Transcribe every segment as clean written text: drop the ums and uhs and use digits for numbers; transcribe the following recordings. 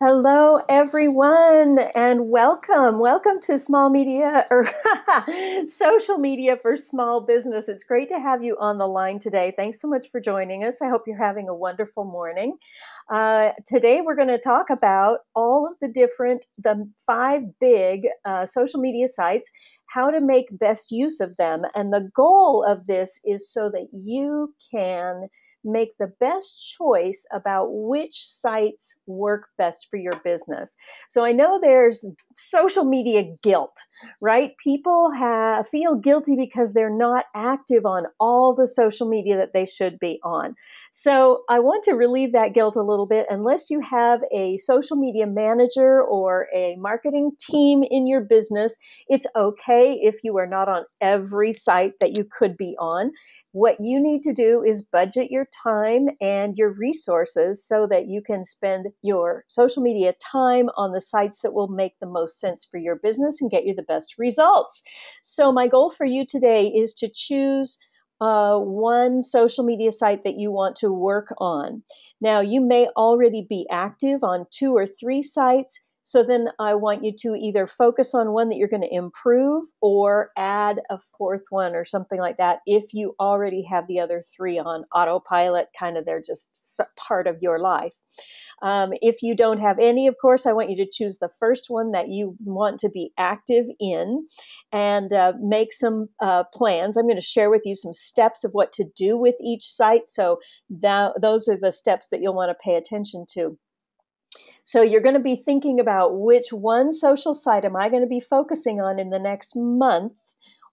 Hello, everyone, and welcome. Welcome to Small Media or Social Media for Small Business. It's great to have you on the line today. Thanks so much for joining us. I hope you're having a wonderful morning. Today, we're going to talk about all of the five big social media sites, how to make best use of them. And the goal of this is so that you can make the best choice about which sites work best for your business. So I know there's social media guilt, right? Feel guilty because they're not active on all the social media that they should be on. So I want to relieve that guilt a little bit. Unless you have a social media manager or a marketing team in your business, it's okay if you are not on every site that you could be on. What you need to do is budget your time and your resources so that you can spend your social media time on the sites that will make the most sense for your business and get you the best results. So my goal for you today is to choose one social media site that you want to work on. Now, you may already be active on two or three sites. So then I want you to either focus on one that you're going to improve or add a fourth one or something like that if you already have the other three on autopilot, kind of they're just part of your life. If you don't have any, of course, I want you to choose the first one that you want to be active in and make some plans. I'm going to share with you some steps of what to do with each site. So those are the steps that you'll want to pay attention to. So you're going to be thinking about which one social site am I going to be focusing on in the next month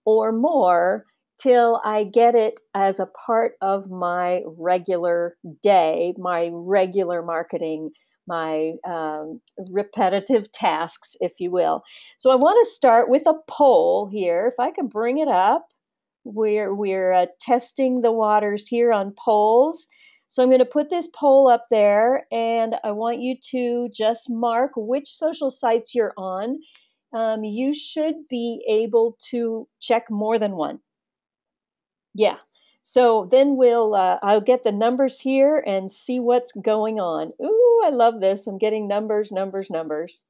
or more till I get it as a part of my regular day, my regular marketing, my repetitive tasks, if you will. So I want to start with a poll here. If I can bring it up, we're testing the waters here on polls. So I'm going to put this poll up there, and I want you to just mark which social sites you're on. You should be able to check more than one. Yeah. So then I'll get the numbers here and see what's going on. Ooh, I love this. I'm getting numbers, numbers, numbers.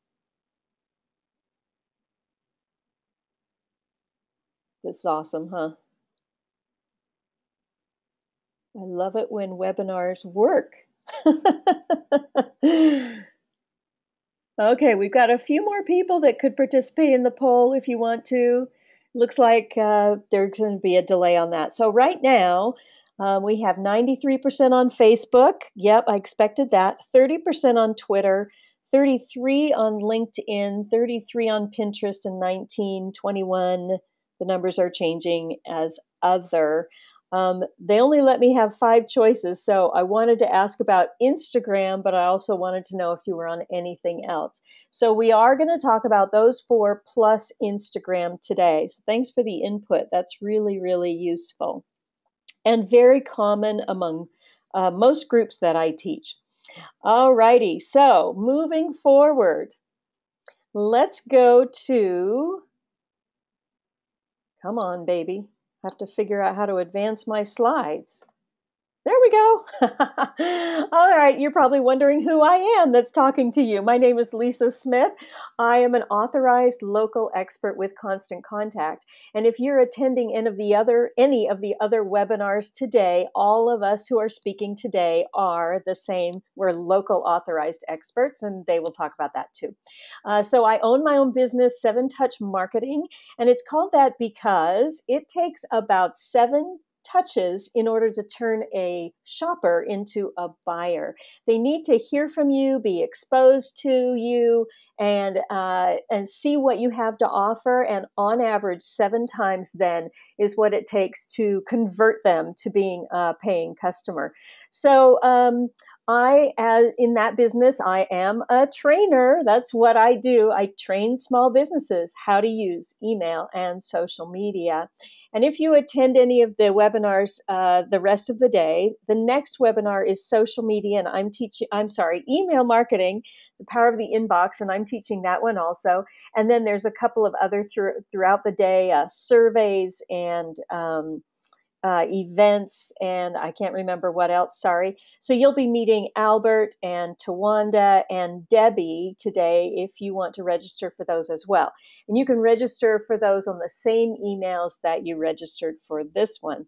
This is awesome, huh? I love it when webinars work. Okay, we've got a few more people that could participate in the poll if you want to. Looks like there's going to be a delay on that. So right now, we have 93% on Facebook. Yep, I expected that. 30% on Twitter, 33 on LinkedIn, 33 on Pinterest, and 19, 21. The numbers are changing as other. They only let me have 5 choices, so I wanted to ask about Instagram, but I also wanted to know if you were on anything else. So we are going to talk about those 4 plus Instagram today. So thanks for the input. That's really, really useful and very common among most groups that I teach. All righty, so moving forward, let's go to, come on, baby. I have to figure out how to advance my slides. There we go. All right, you're probably wondering who I am that's talking to you. My name is Lisa Smith. I am an authorized local expert with Constant Contact. And if you're attending any of the other webinars today, all of us who are speaking today are the same. We're local authorized experts, and they will talk about that too. So I own my own business, 7Touch Marketing, and it's called that because it takes about 7 touches in order to turn a shopper into a buyer. They need to hear from you, be exposed to you, and see what you have to offer. And on average, 7 times then is what it takes to convert them to being a paying customer. So in that business, I am a trainer. That's what I do. I train small businesses how to use email and social media. And if you attend any of the webinars the rest of the day, the next webinar is social media, and email marketing, the power of the inbox, and I'm teaching that one also. And then there's a couple of other throughout the day, surveys and events, and I can't remember what else. Sorry. So you'll be meeting Albert and Tawanda and Debbie today if you want to register for those as well. And you can register for those on the same emails that you registered for this one.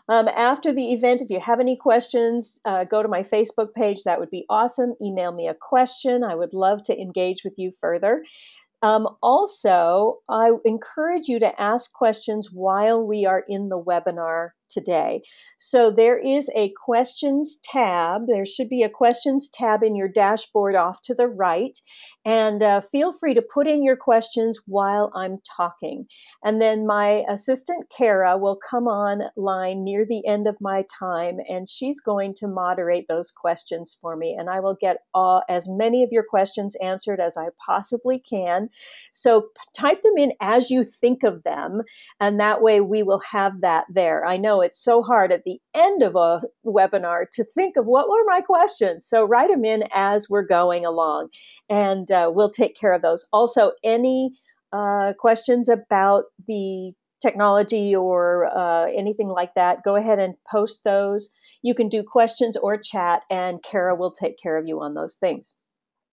After the event, if you have any questions, go to my Facebook page. That would be awesome. Email me a question. I would love to engage with you further. Also, I encourage you to ask questions while we are in the webinar today. So there is a questions tab. There should be a questions tab in your dashboard off to the right. And feel free to put in your questions while I'm talking. And then my assistant, Kara, will come online near the end of my time, and she's going to moderate those questions for me. And I will get as many of your questions answered as I possibly can. So type them in as you think of them, and that way we will have that there. I know it's so hard at the end of a webinar to think of what were my questions. So write them in as we're going along, and we'll take care of those. Also, any questions about the technology or anything like that, go ahead and post those. You can do questions or chat, and Kara will take care of you on those things.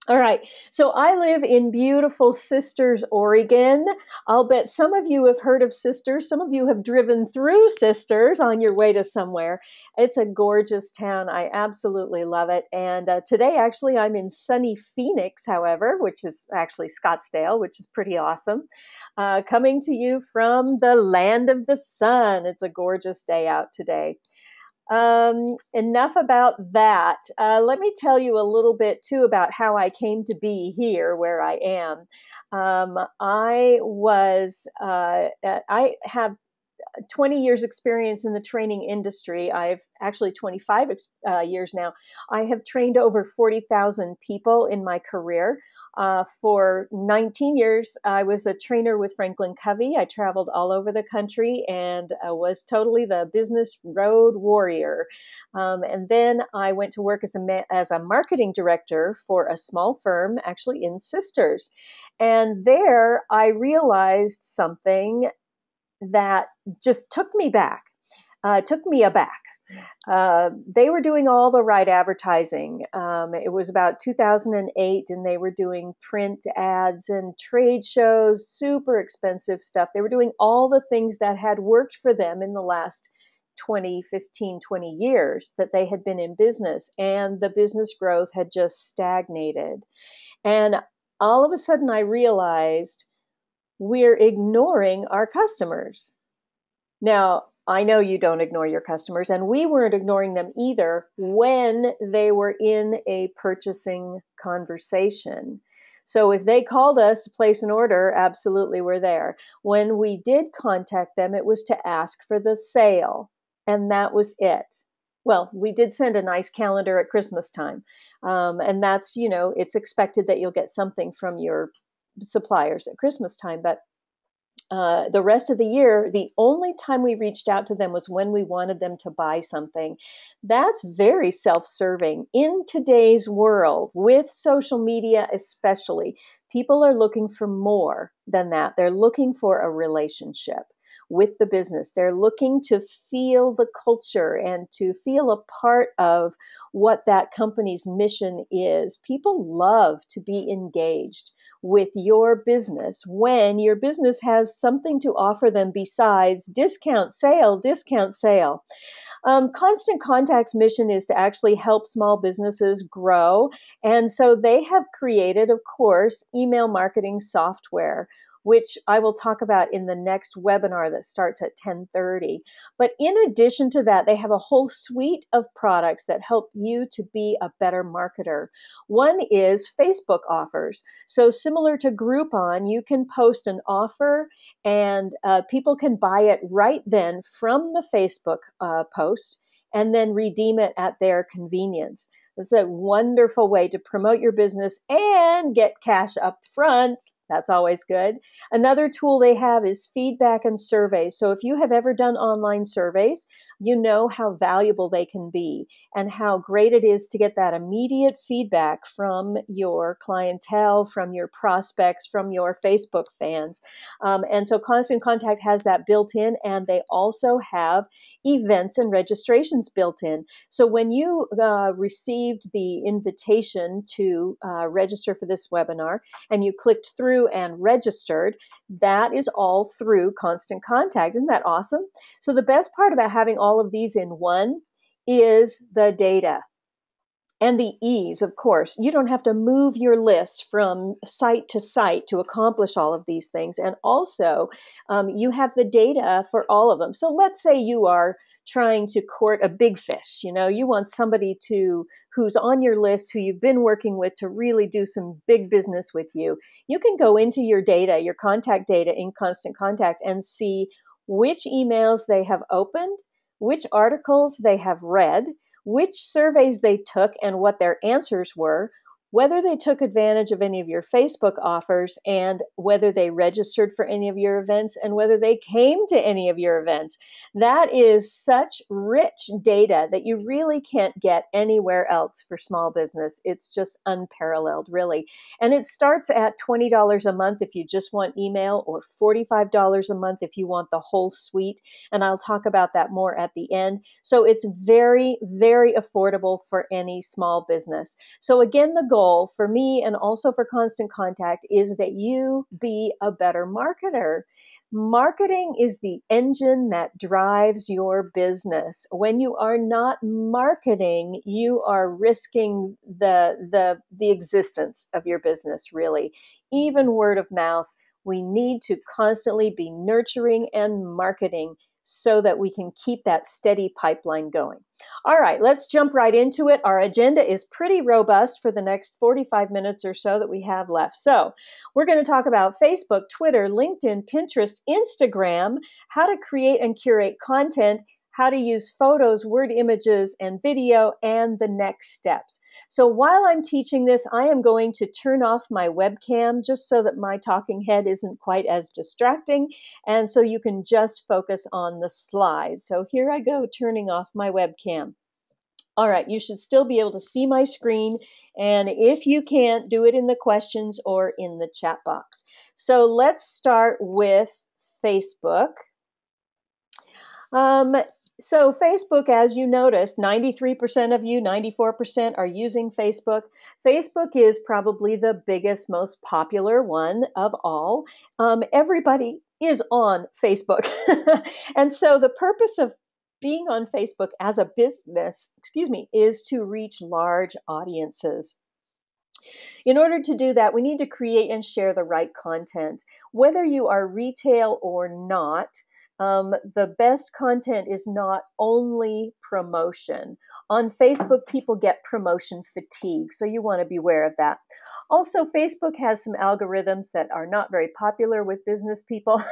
All right. So I live in beautiful Sisters, Oregon. I'll bet some of you have heard of Sisters. Some of you have driven through Sisters on your way to somewhere. It's a gorgeous town. I absolutely love it. And today, actually, I'm in sunny Phoenix, however, which is actually Scottsdale, which is pretty awesome. Coming to you from the land of the sun. It's a gorgeous day out today. Enough about that. Let me tell you a little bit too about how I came to be here where I am. I have 20 years experience in the training industry. I've actually 25 years now. I have trained over 40,000 people in my career. For 19 years, I was a trainer with Franklin Covey. I traveled all over the country and was totally the business road warrior. And then I went to work as a marketing director for a small firm, actually in Sisters. And there I realized something that just took me aback. They were doing all the right advertising. It was about 2008, and they were doing print ads and trade shows, super expensive stuff. They were doing all the things that had worked for them in the last 15, 20 years that they had been in business, and the business growth had just stagnated. And all of a sudden I realized we're ignoring our customers. Now, I know you don't ignore your customers, and we weren't ignoring them either when they were in a purchasing conversation. So if they called us to place an order, absolutely we're there. When we did contact them, it was to ask for the sale, and that was it. Well, we did send a nice calendar at Christmas time, and that's, it's expected that you'll get something from your suppliers at Christmas time, but the rest of the year, the only time we reached out to them was when we wanted them to buy something. That's very self-serving. In today's world, with social media especially, people are looking for more than that. They're looking for a relationship with the business. They're looking to feel the culture and to feel a part of what that company's mission is. People love to be engaged with your business when your business has something to offer them besides discount sale, discount sale. Constant Contact's mission is to actually help small businesses grow. And so they have created, of course, email marketing software, which I will talk about in the next webinar that starts at 10:30. But in addition to that, they have a whole suite of products that help you to be a better marketer. One is Facebook offers. So similar to Groupon, you can post an offer and people can buy it right then from the Facebook post and then redeem it at their convenience. It's a wonderful way to promote your business and get cash up front. That's always good. Another tool they have is feedback and surveys. So if you have ever done online surveys, you know how valuable they can be and how great it is to get that immediate feedback from your clientele, from your prospects, from your Facebook fans. And so Constant Contact has that built in, and they also have events and registrations built in. So when you received the invitation to register for this webinar and you clicked through and registered, that is all through Constant Contact. Isn't that awesome? So the best part about having all of these in one is the data. And the ease, of course. You don't have to move your list from site to site to accomplish all of these things. And also, you have the data for all of them. So let's say you are trying to court a big fish. You know, you want somebody who's on your list, who you've been working with, to really do some big business with you. You can go into your data, your contact data in Constant Contact, and see which emails they have opened, which articles they have read, which surveys they took and what their answers were, whether they took advantage of any of your Facebook offers, and whether they registered for any of your events, and whether they came to any of your events. That is such rich data that you really can't get anywhere else for small business. It's just unparalleled, really. And it starts at $20 a month if you just want email, or $45 a month if you want the whole suite. And I'll talk about that more at the end. So it's very, very affordable for any small business. So again, the goal for me and also for Constant Contact is that you be a better marketer. Marketing is the engine that drives your business. When you are not marketing, you are risking the existence of your business, really. Even word of mouth. We need to constantly be nurturing and marketing so that we can keep that steady pipeline going. All right, let's jump right into it. Our agenda is pretty robust for the next 45 minutes or so that we have left. So we're going to talk about Facebook, Twitter, LinkedIn, Pinterest, Instagram, how to create and curate content, how to use photos, word images, and video, and the next steps. So while I'm teaching this, I am going to turn off my webcam just so that my talking head isn't quite as distracting, and so you can just focus on the slides. So here I go, turning off my webcam. All right, you should still be able to see my screen, and if you can't, do it in the questions or in the chat box. So let's start with Facebook. So Facebook, as you noticed, 93% of you, 94% are using Facebook. Facebook is probably the biggest, most popular one of all. Everybody is on Facebook. And so the purpose of being on Facebook as a business, is to reach large audiences. In order to do that, we need to create and share the right content. Whether you are retail or not, the best content is not only promotion. On Facebook, people get promotion fatigue, so you want to be aware of that. Also, Facebook has some algorithms that are not very popular with business people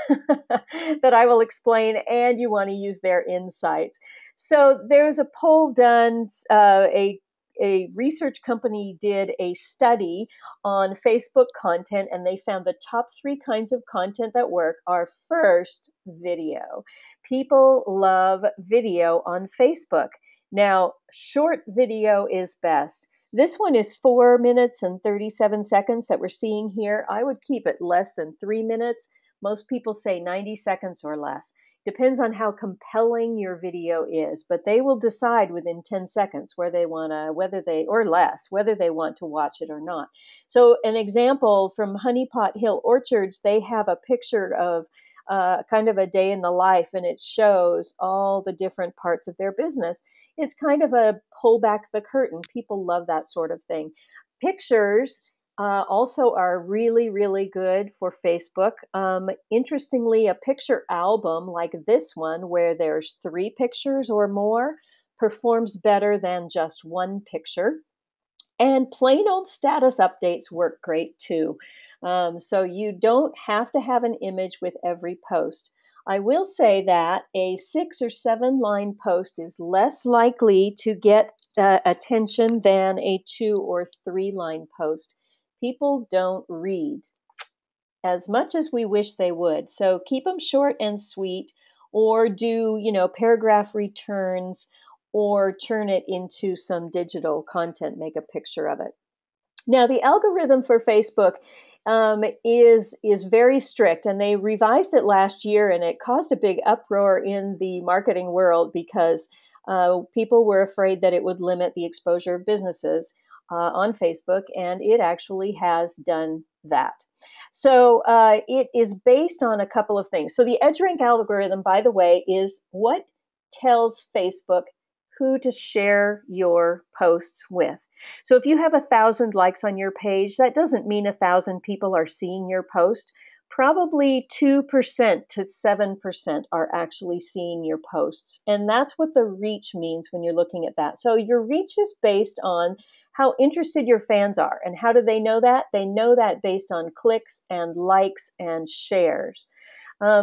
that I will explain, and you want to use their insights. So there's a poll done, a research company did a study on Facebook content, and they found the top 3 kinds of content that work are: first, video. People love video on Facebook. Now, short video is best. This one is 4 minutes and 37 seconds that we're seeing here. I would keep it less than 3 minutes. Most people say 90 seconds or less. Depends on how compelling your video is, but they will decide within 10 seconds whether they want to watch it or not. So an example from Honey Pot Hill Orchards, they have a picture of kind of a day in the life, and it shows all the different parts of their business. It's kind of a pull back the curtain. People love that sort of thing. Pictures also are really, really good for Facebook. Interestingly, a picture album like this one, where there's 3 pictures or more, performs better than just one picture. And plain old status updates work great too. So you don't have to have an image with every post. I will say that a 6 or 7 line post is less likely to get attention than a 2 or 3 line post. People don't read. as much as we wish they would. So keep them short and sweet, or do, paragraph returns, or turn it into some digital content, make a picture of it. Now, the algorithm for Facebook is very strict, and they revised it last year, and it caused a big uproar in the marketing world because people were afraid that it would limit the exposure of businesses on Facebook, and it actually has done that. So it is based on a couple of things. So the EdgeRank algorithm, by the way, is what tells Facebook who to share your posts with. So if you have 1,000 likes on your page, that doesn't mean 1,000 people are seeing your post. Probably 2% to 7% are actually seeing your posts. And that's what the reach means when you're looking at that. So your reach is based on how interested your fans are. And how do they know that? They know that based on clicks and likes and shares.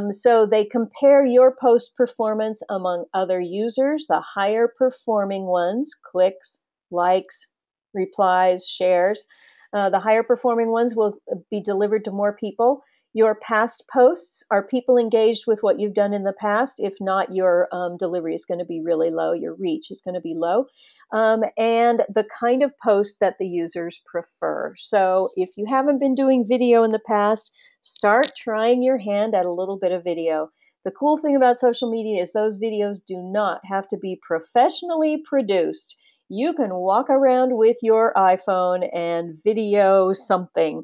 So they compare your post performance among other users. The higher performing ones, clicks, likes, replies, shares, the higher performing ones will be delivered to more people. Your past posts, are people engaged with what you've done in the past? If not, your delivery is going to be really low. Your reach is going to be low. And the kind of post that the users prefer. So if you haven't been doing video in the past, start trying your hand at a little bit of video. The cool thing about social media is those videos do not have to be professionally produced. You can walk around with your iPhone and video something.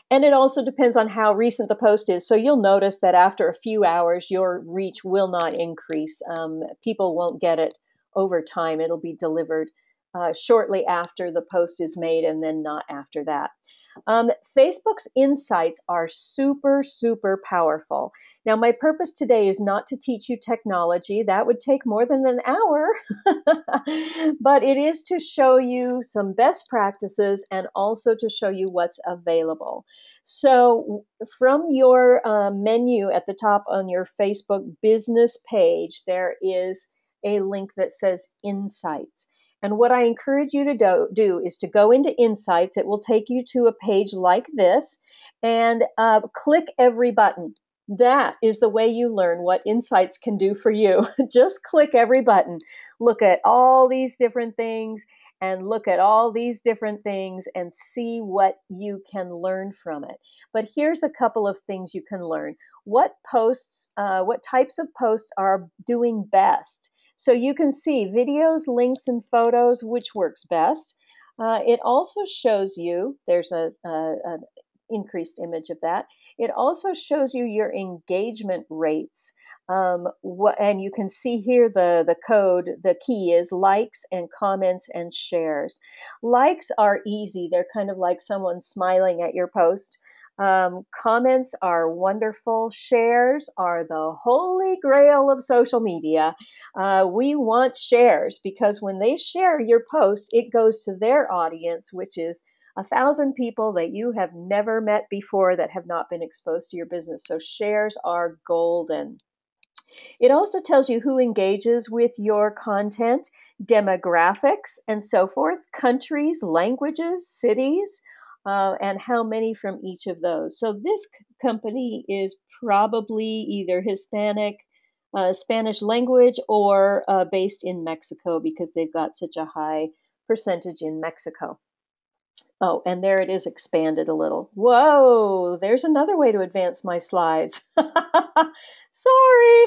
And it also depends on how recent the post is. So you'll notice that after a few hours, your reach will not increase. People won't get it over time. It'll be delivered shortly after the post is made, and then not after that. Facebook's insights are super, super powerful. Now, my purpose today is not to teach you technology. That would take more than an hour. But it is to show you some best practices and also to show you what's available. So from your menu at the top on your Facebook business page, there is a link that says Insights. And what I encourage you to do is to go into Insights. It will take you to a page like this, and click every button. That is the way you learn what Insights can do for you. Just click every button. Look at all these different things, and look at all these different things and see what you can learn from it. But here's a couple of things you can learn. What types of posts are doing best? So you can see videos, links, and photos, which works best. It also shows you, there's an increased image of that. It also shows you your engagement rates. And you can see here the code, the key is likes and comments and shares. Likes are easy. They're kind of like someone smiling at your post. Comments are wonderful. Shares are the holy grail of social media. We want shares because when they share your post, it goes to their audience, which is 1,000 people that you have never met before that have not been exposed to your business. So shares are golden. It also tells you who engages with your content, demographics, and so forth, countries, languages, cities, and how many from each of those. So this company is probably either Hispanic, Spanish language, or based in Mexico because they've got such a high percentage in Mexico. Oh, and there it is expanded a little. Whoa, there's another way to advance my slides. Sorry.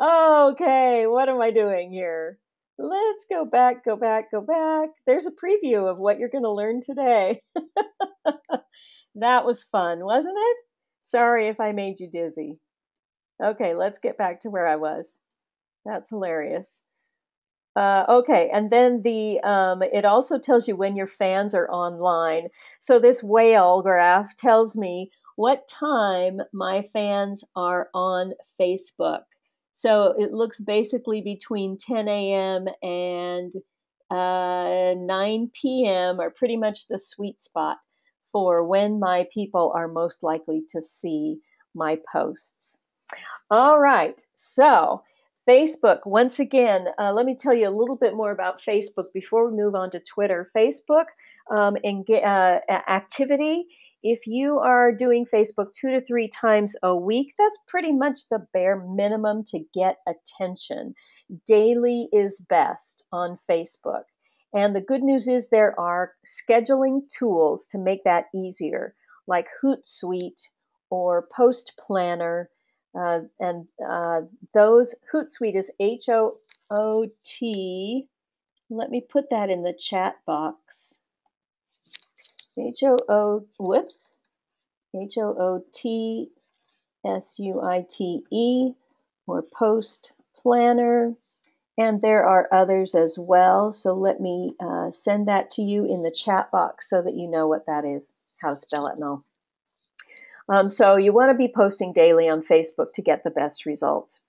Okay, what am I doing here? Let's go back, go back, go back. There's a preview of what you're going to learn today. That was fun, wasn't it? Sorry if I made you dizzy. Okay, let's get back to where I was. That's hilarious. Okay, and then it also tells you when your fans are online. So this whale graph tells me what time my fans are on Facebook. So it looks basically between 10 a.m. and 9 p.m. are pretty much the sweet spot for when my people are most likely to see my posts. All right, so Facebook, once again, let me tell you a little bit more about Facebook before we move on to Twitter. Facebook activity, if you are doing Facebook 2 to 3 times a week, that's pretty much the bare minimum to get attention. Daily is best on Facebook. And the good news is there are scheduling tools to make that easier, like Hootsuite or Post Planner. And those Hootsuite is HOOT. Let me put that in the chat box. HOOTSUITE or Post Planner. And there are others as well. So let me send that to you in the chat box so that you know what that is, how to spell it and all. So you want to be posting daily on Facebook to get the best results.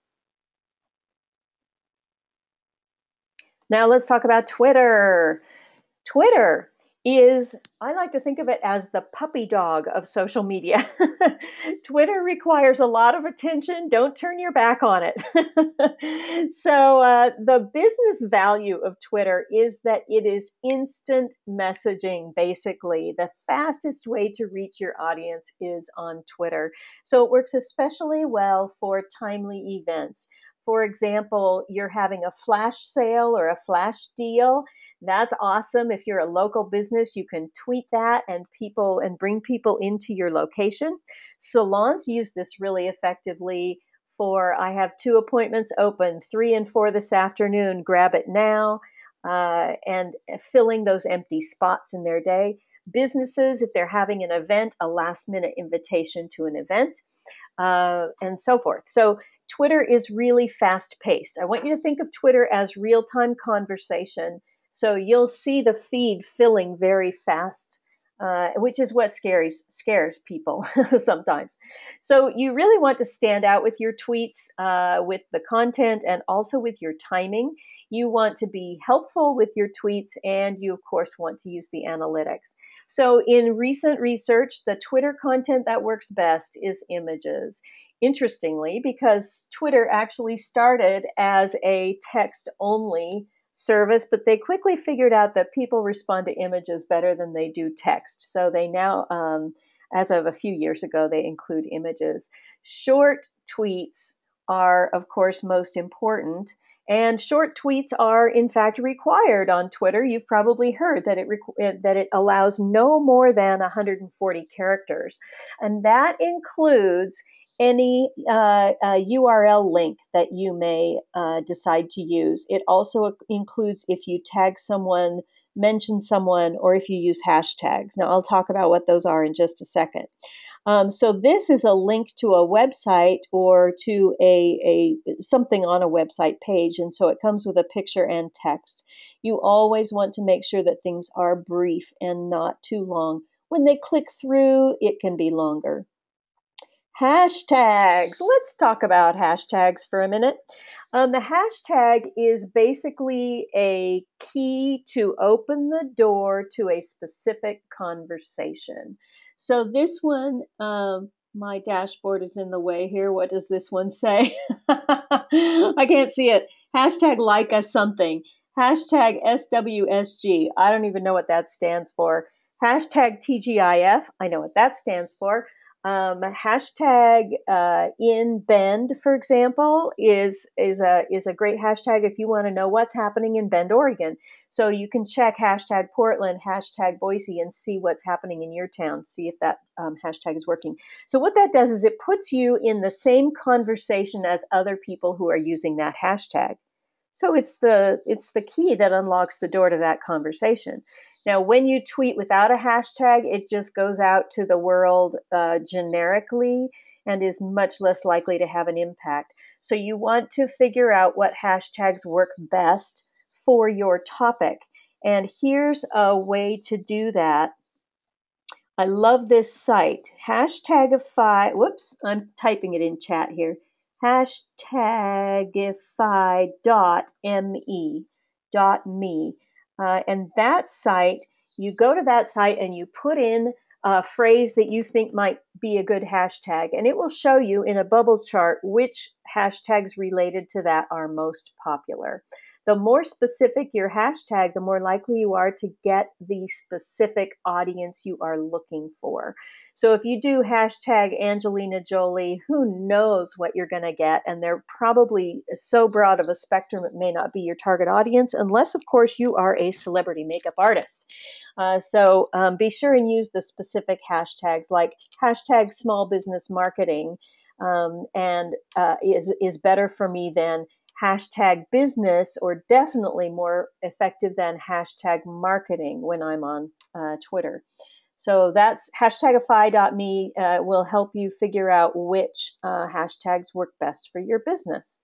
Now let's talk about Twitter. Twitter is, I like to think of it as the puppy dog of social media. Twitter requires a lot of attention. Don't turn your back on it. So the business value of Twitter is that it is instant messaging, basically. The fastest way to reach your audience is on Twitter. So it works especially well for timely events. For example, you're having a flash sale or a flash deal. That's awesome. If you're a local business, you can tweet that and bring people into your location. Salons use this really effectively for, I have 2 appointments open, 3 and 4 this afternoon, grab it now, and filling those empty spots in their day. Businesses, if they're having an event, a last minute invitation to an event, and so forth. So Twitter is really fast paced. I want you to think of Twitter as real-time conversation. So you'll see the feed filling very fast, which is what scares people sometimes. So you really want to stand out with your tweets, with the content, and also with your timing. You want to be helpful with your tweets, and you, of course, want to use the analytics. So in recent research, the Twitter content that works best is images. Interestingly, because Twitter actually started as a text-only service, but they quickly figured out that people respond to images better than they do text. So they now, as of a few years ago, they include images. Short tweets are, of course, most important. And short tweets are, in fact, required on Twitter. You've probably heard that it allows no more than 140 characters. And that includes any URL link that you may decide to use. It also includes if you tag someone, mention someone, or if you use hashtags. Now, I'll talk about what those are in just a second. So this is a link to a website or to something on a website page, and so it comes with a picture and text. You always want to make sure that things are brief and not too long. When they click through, it can be longer. Hashtags. Let's talk about hashtags for a minute. The hashtag is basically a key to open the door to a specific conversation. So this one, my dashboard is in the way here. What does this one say? I can't see it. Hashtag like us something. Hashtag SWSG. I don't even know what that stands for. Hashtag TGIF. I know what that stands for. Hashtag in Bend, for example, is a great hashtag if you want to know what's happening in Bend, Oregon. So you can check hashtag Portland, hashtag Boise, and see what's happening in your town. See if that hashtag is working. So what that does is it puts you in the same conversation as other people who are using that hashtag. So it's the key that unlocks the door to that conversation. Now, when you tweet without a hashtag, it just goes out to the world generically and is much less likely to have an impact. So you want to figure out what hashtags work best for your topic. And here's a way to do that. I love this site, Hashtagify. Whoops, I'm typing it in chat here. Hashtagify.me. And that site, you go to that site and you put in a phrase that you think might be a good hashtag, and it will show you in a bubble chart which hashtags related to that are most popular. The more specific your hashtag, the more likely you are to get the specific audience you are looking for. So if you do hashtag Angelina Jolie, who knows what you're going to get? And they're probably so broad of a spectrum, it may not be your target audience, unless, of course, you are a celebrity makeup artist. So be sure and use the specific hashtags like hashtag small business marketing and is better for me than hashtag business, or definitely more effective than hashtag marketing when I'm on Twitter. So that's hashtagify.me will help you figure out which hashtags work best for your business.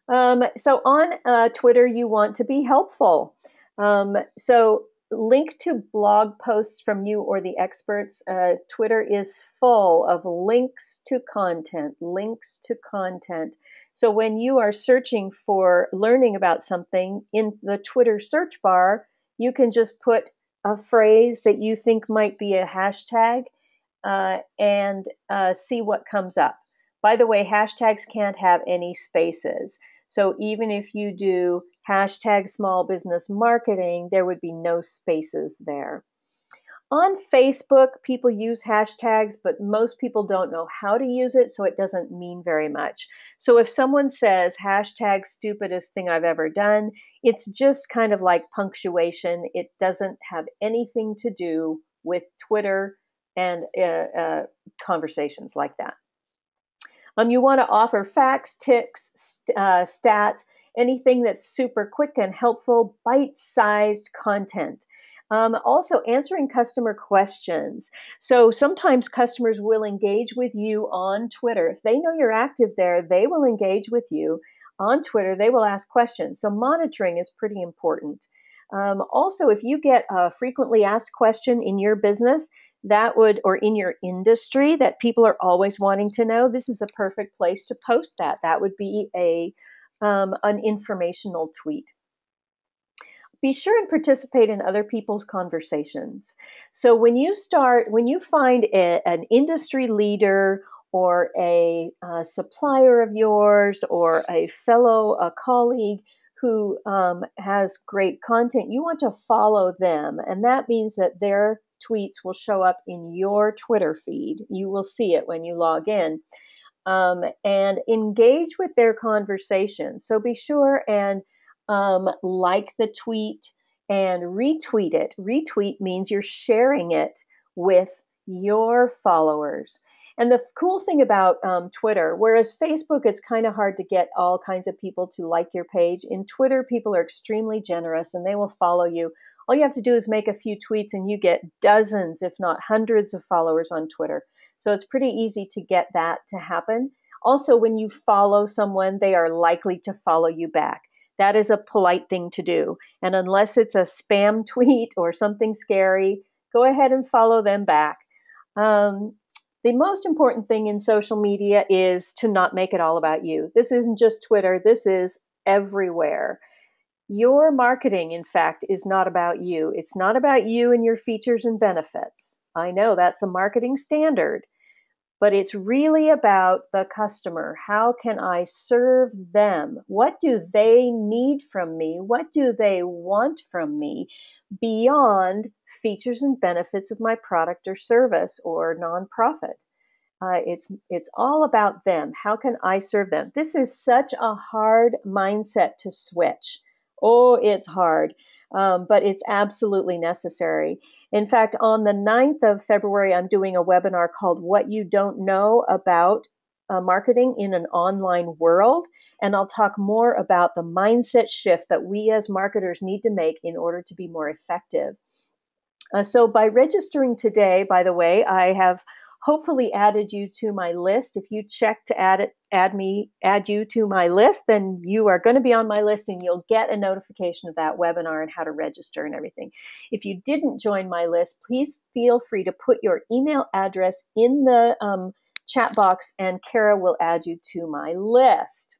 So on Twitter, you want to be helpful. So link to blog posts from you or the experts. Twitter is full of links to content, So when you are searching for learning about something in the Twitter search bar, you can just put a phrase that you think might be a hashtag and see what comes up. By the way, hashtags can't have any spaces. So even if you do hashtag small business marketing, there would be no spaces there. On Facebook, people use hashtags, but most people don't know how to use it, so it doesn't mean very much. So if someone says hashtag stupidest thing I've ever done, it's just kind of like punctuation. It doesn't have anything to do with Twitter and conversations like that. You want to offer facts, ticks, stats, anything that's super quick and helpful, bite-sized content. Also, answering customer questions. So sometimes customers will engage with you on Twitter. If they know you're active there, they will engage with you on Twitter. They will ask questions. So monitoring is pretty important. Also, if you get a frequently asked question in your business, that would, or in your industry that people are always wanting to know, this is a perfect place to post that. That would be an informational tweet. Be sure and participate in other people's conversations. So when you find an industry leader or a supplier of yours or a fellow colleague who has great content, you want to follow them. And that means that their tweets will show up in your Twitter feed. You will see it when you log in. And engage with their conversation. So be sure and like the tweet and retweet it. Retweet means you're sharing it with your followers. And the cool thing about Twitter, whereas Facebook, it's kind of hard to get all kinds of people to like your page. In Twitter, people are extremely generous and they will follow you. All you have to do is make a few tweets and you get dozens, if not hundreds of followers on Twitter. So it's pretty easy to get that to happen. Also, when you follow someone, they are likely to follow you back. That is a polite thing to do. And unless it's a spam tweet or something scary, go ahead and follow them back. The most important thing in social media is to not make it all about you. This isn't just Twitter. This is everywhere. Your marketing, in fact, is not about you. It's not about you and your features and benefits. I know that's a marketing standard, but it's really about the customer. How can I serve them? What do they need from me? What do they want from me beyond features and benefits of my product or service or nonprofit? It's all about them. How can I serve them? This is such a hard mindset to switch. Oh, it's hard, but it's absolutely necessary. In fact, on the 9th of February, I'm doing a webinar called What You Don't Know About Marketing in an Online World. And I'll talk more about the mindset shift that we as marketers need to make in order to be more effective. So by registering today, by the way, I have hopefully added you to my list. If you check to add you to my list, then you are going to be on my list and you'll get a notification of that webinar and how to register and everything. If you didn't join my list, please feel free to put your email address in the chat box and Kara will add you to my list.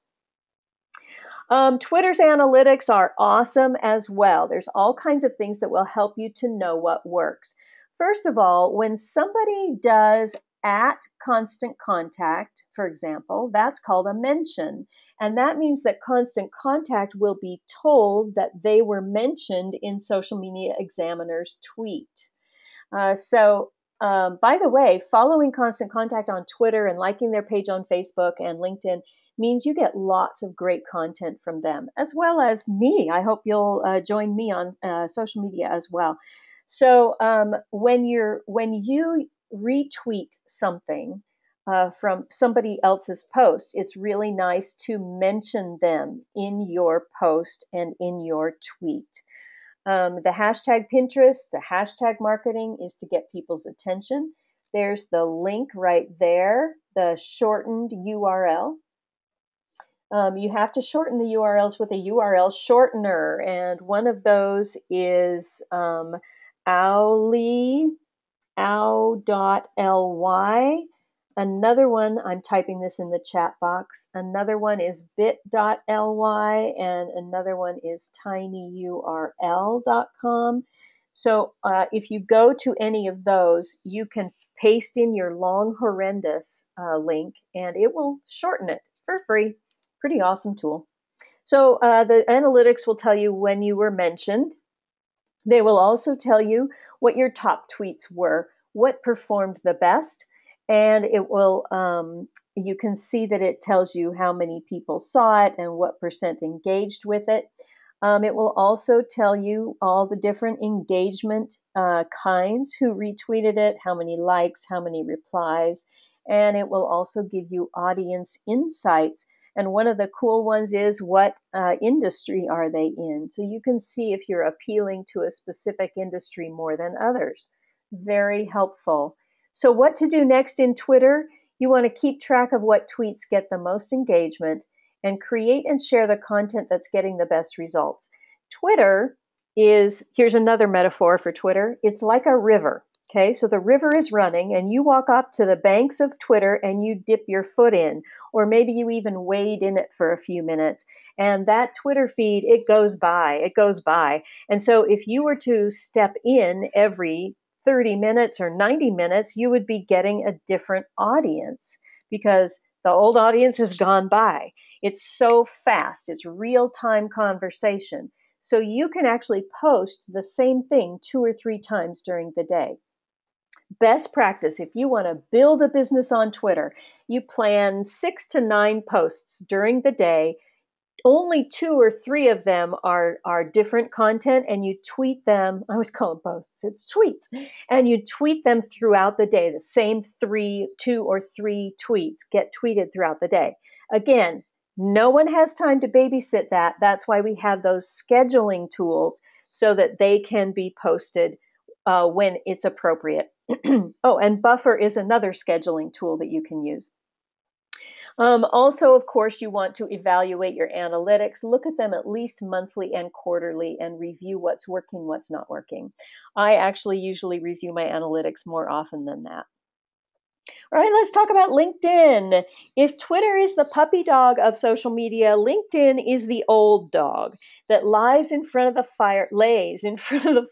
Twitter's analytics are awesome as well. There's all kinds of things that will help you to know what works. first of all, when somebody does at Constant Contact, for example, that's called a mention. And that means that Constant Contact will be told that they were mentioned in Social Media Examiner's tweet. By the way, following Constant Contact on Twitter and liking their page on Facebook and LinkedIn means you get lots of great content from them, as well as me. I hope you'll join me on social media as well. So when you retweet something from somebody else's post, it's really nice to mention them in your post and in your tweet. The hashtag Pinterest, the hashtag marketing is to get people's attention. There's the link right there, the shortened URL. You have to shorten the URLs with a URL shortener, and one of those is ow.ly. Another one, I'm typing this in the chat box. Another one is bit.ly, and another one is tinyurl.com. So if you go to any of those, you can paste in your long, horrendous link, and it will shorten it for free. Pretty awesome tool. So the analytics will tell you when you were mentioned. They will also tell you what your top tweets were, what performed the best, and it will, you can see that it tells you how many people saw it and what percent engaged with it. It will also tell you all the different engagement kinds, who retweeted it, how many likes, how many replies, and it will also give you audience insights. And one of the cool ones is what industry are they in? So you can see if you're appealing to a specific industry more than others. Very helpful. So what to do next in Twitter? You want to keep track of what tweets get the most engagement and create and share the content that's getting the best results. Twitter is, here's another metaphor for Twitter, it's like a river. Okay, so the river is running and you walk up to the banks of Twitter and you dip your foot in, or maybe you even wade in it for a few minutes. And that Twitter feed, it goes by. And so if you were to step in every 30 minutes or 90 minutes, you would be getting a different audience because the old audience has gone by. It's so fast. It's real-time conversation. So you can actually post the same thing 2 or 3 times during the day. Best practice, if you want to build a business on Twitter, you plan 6 to 9 posts during the day. Only 2 or 3 of them are different content, and you tweet them. I always call them posts, it's tweets. And you tweet them throughout the day. The same 2 or 3 tweets get tweeted throughout the day. Again, no one has time to babysit that. That's why we have those scheduling tools so that they can be posted when it's appropriate. Oh, and Buffer is another scheduling tool that you can use. Also, of course, you want to evaluate your analytics. Look at them at least monthly and quarterly and review what's working, what's not working. I actually usually review my analytics more often than that. All right, let's talk about LinkedIn. If Twitter is the puppy dog of social media, LinkedIn is the old dog that lays in front of the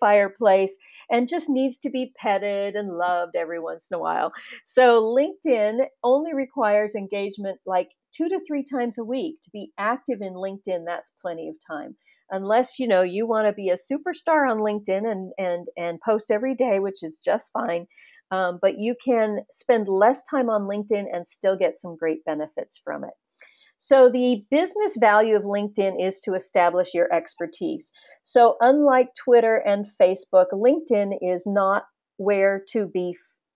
fireplace and just needs to be petted and loved every once in a while. So LinkedIn only requires engagement like 2 to 3 times a week. To be active in LinkedIn, that's plenty of time. Unless you want to be a superstar on LinkedIn and post every day, which is just fine. But you can spend less time on LinkedIn and still get some great benefits from it. So the business value of LinkedIn is to establish your expertise. So unlike Twitter and Facebook, LinkedIn is not where to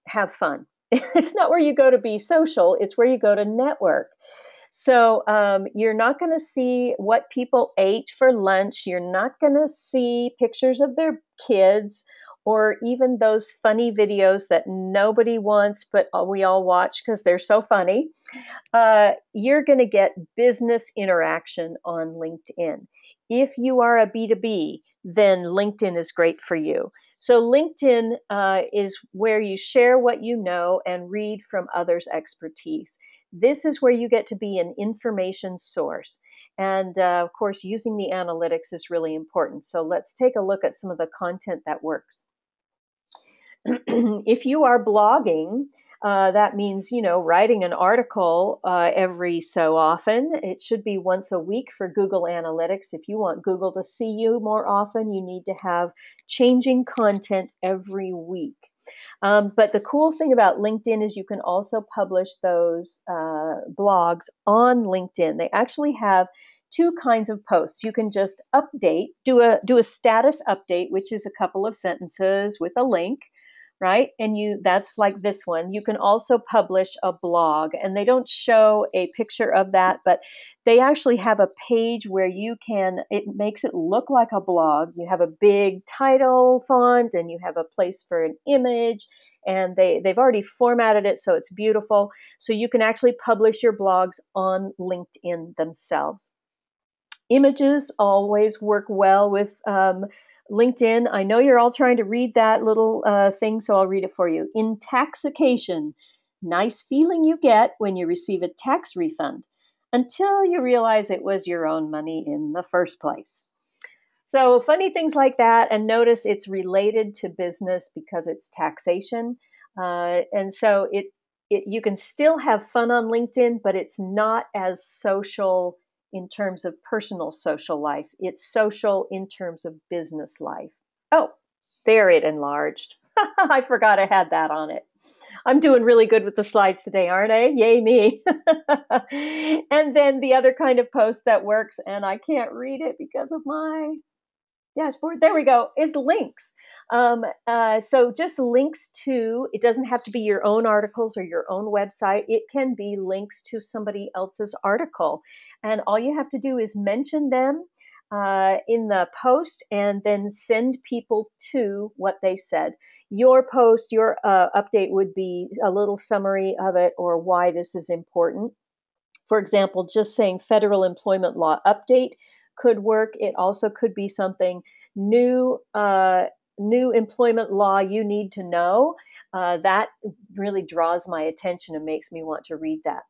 have fun. It's not where you go to be social. It's where you go to network. So you're not going to see what people ate for lunch. You're not going to see pictures of their kids, or even those funny videos that nobody wants, but we all watch because they're so funny. You're going to get business interaction on LinkedIn. If you are a B2B, then LinkedIn is great for you. So LinkedIn is where you share what you know and read from others' expertise. This is where you get to be an information source. And of course, using the analytics is really important. So let's take a look at some of the content that works. If you are blogging, that means, writing an article every so often. It should be once a week for Google Analytics. If you want Google to see you more often, you need to have changing content every week. But the cool thing about LinkedIn is you can also publish those blogs on LinkedIn. They actually have two kinds of posts. You can just update, do a status update, which is a couple of sentences with a link, right? And that's like this one. You can also publish a blog, and they don't show a picture of that, but they actually have a page where it makes it look like a blog. You have a big title font, and you have a place for an image, and they've already formatted it so it's beautiful. So you can actually publish your blogs on LinkedIn themselves. Images always work well with LinkedIn. I know you're all trying to read that little thing, so I'll read it for you. Intaxication, nice feeling you get when you receive a tax refund until you realize it was your own money in the first place. So funny things like that, and notice it's related to business because it's taxation. And so you can still have fun on LinkedIn, but it's not as social in terms of personal social life. It's social in terms of business life. Oh, there it enlarged. I forgot I had that on it. I'm doing really good with the slides today, aren't I? Yay me. And then the other kind of post that works, and I can't read it because of my dashboard. There we go, is links. So just links to, it doesn't have to be your own articles or your own website. It can be links to somebody else's article. And all you have to do is mention them in the post and then send people to what they said. Your post, your update would be a little summary of it or why this is important. For example, just saying federal employment law update could work. It also could be something new employment law you need to know. That really draws my attention and makes me want to read that.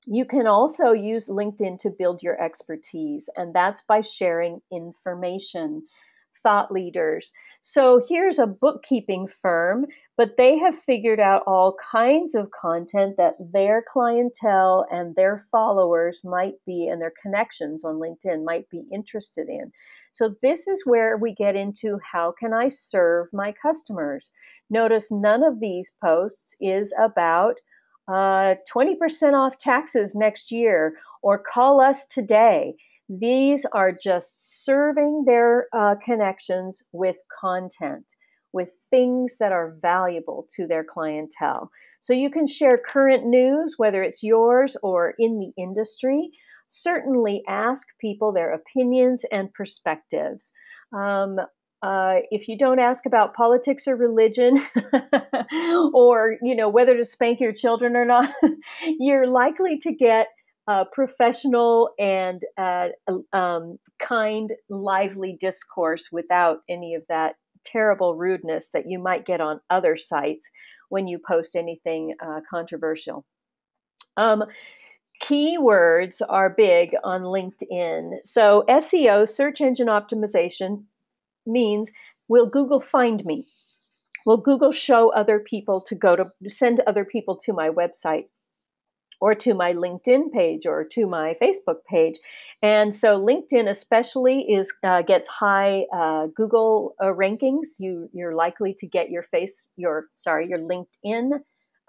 You can also use LinkedIn to build your expertise, and that's by sharing information, thought leaders. So here's a bookkeeping firm, but they have figured out all kinds of content that their clientele and their followers might be, and their connections on LinkedIn might be interested in. So this is where we get into how can I serve my customers? Notice none of these posts is about 20% off taxes next year, or call us today. These are just serving their connections with content, with things that are valuable to their clientele. So you can share current news, whether it's yours or in the industry. Certainly ask people their opinions and perspectives. If you don't ask about politics or religion or whether to spank your children or not, you're likely to get professional and kind, lively discourse without any of that terrible rudeness that you might get on other sites when you post anything controversial. Keywords are big on LinkedIn. So SEO, search engine optimization, means, will Google find me? Will Google show other people send other people to my website or to my LinkedIn page or to my Facebook page? And so LinkedIn especially gets high Google rankings. You're likely to get your LinkedIn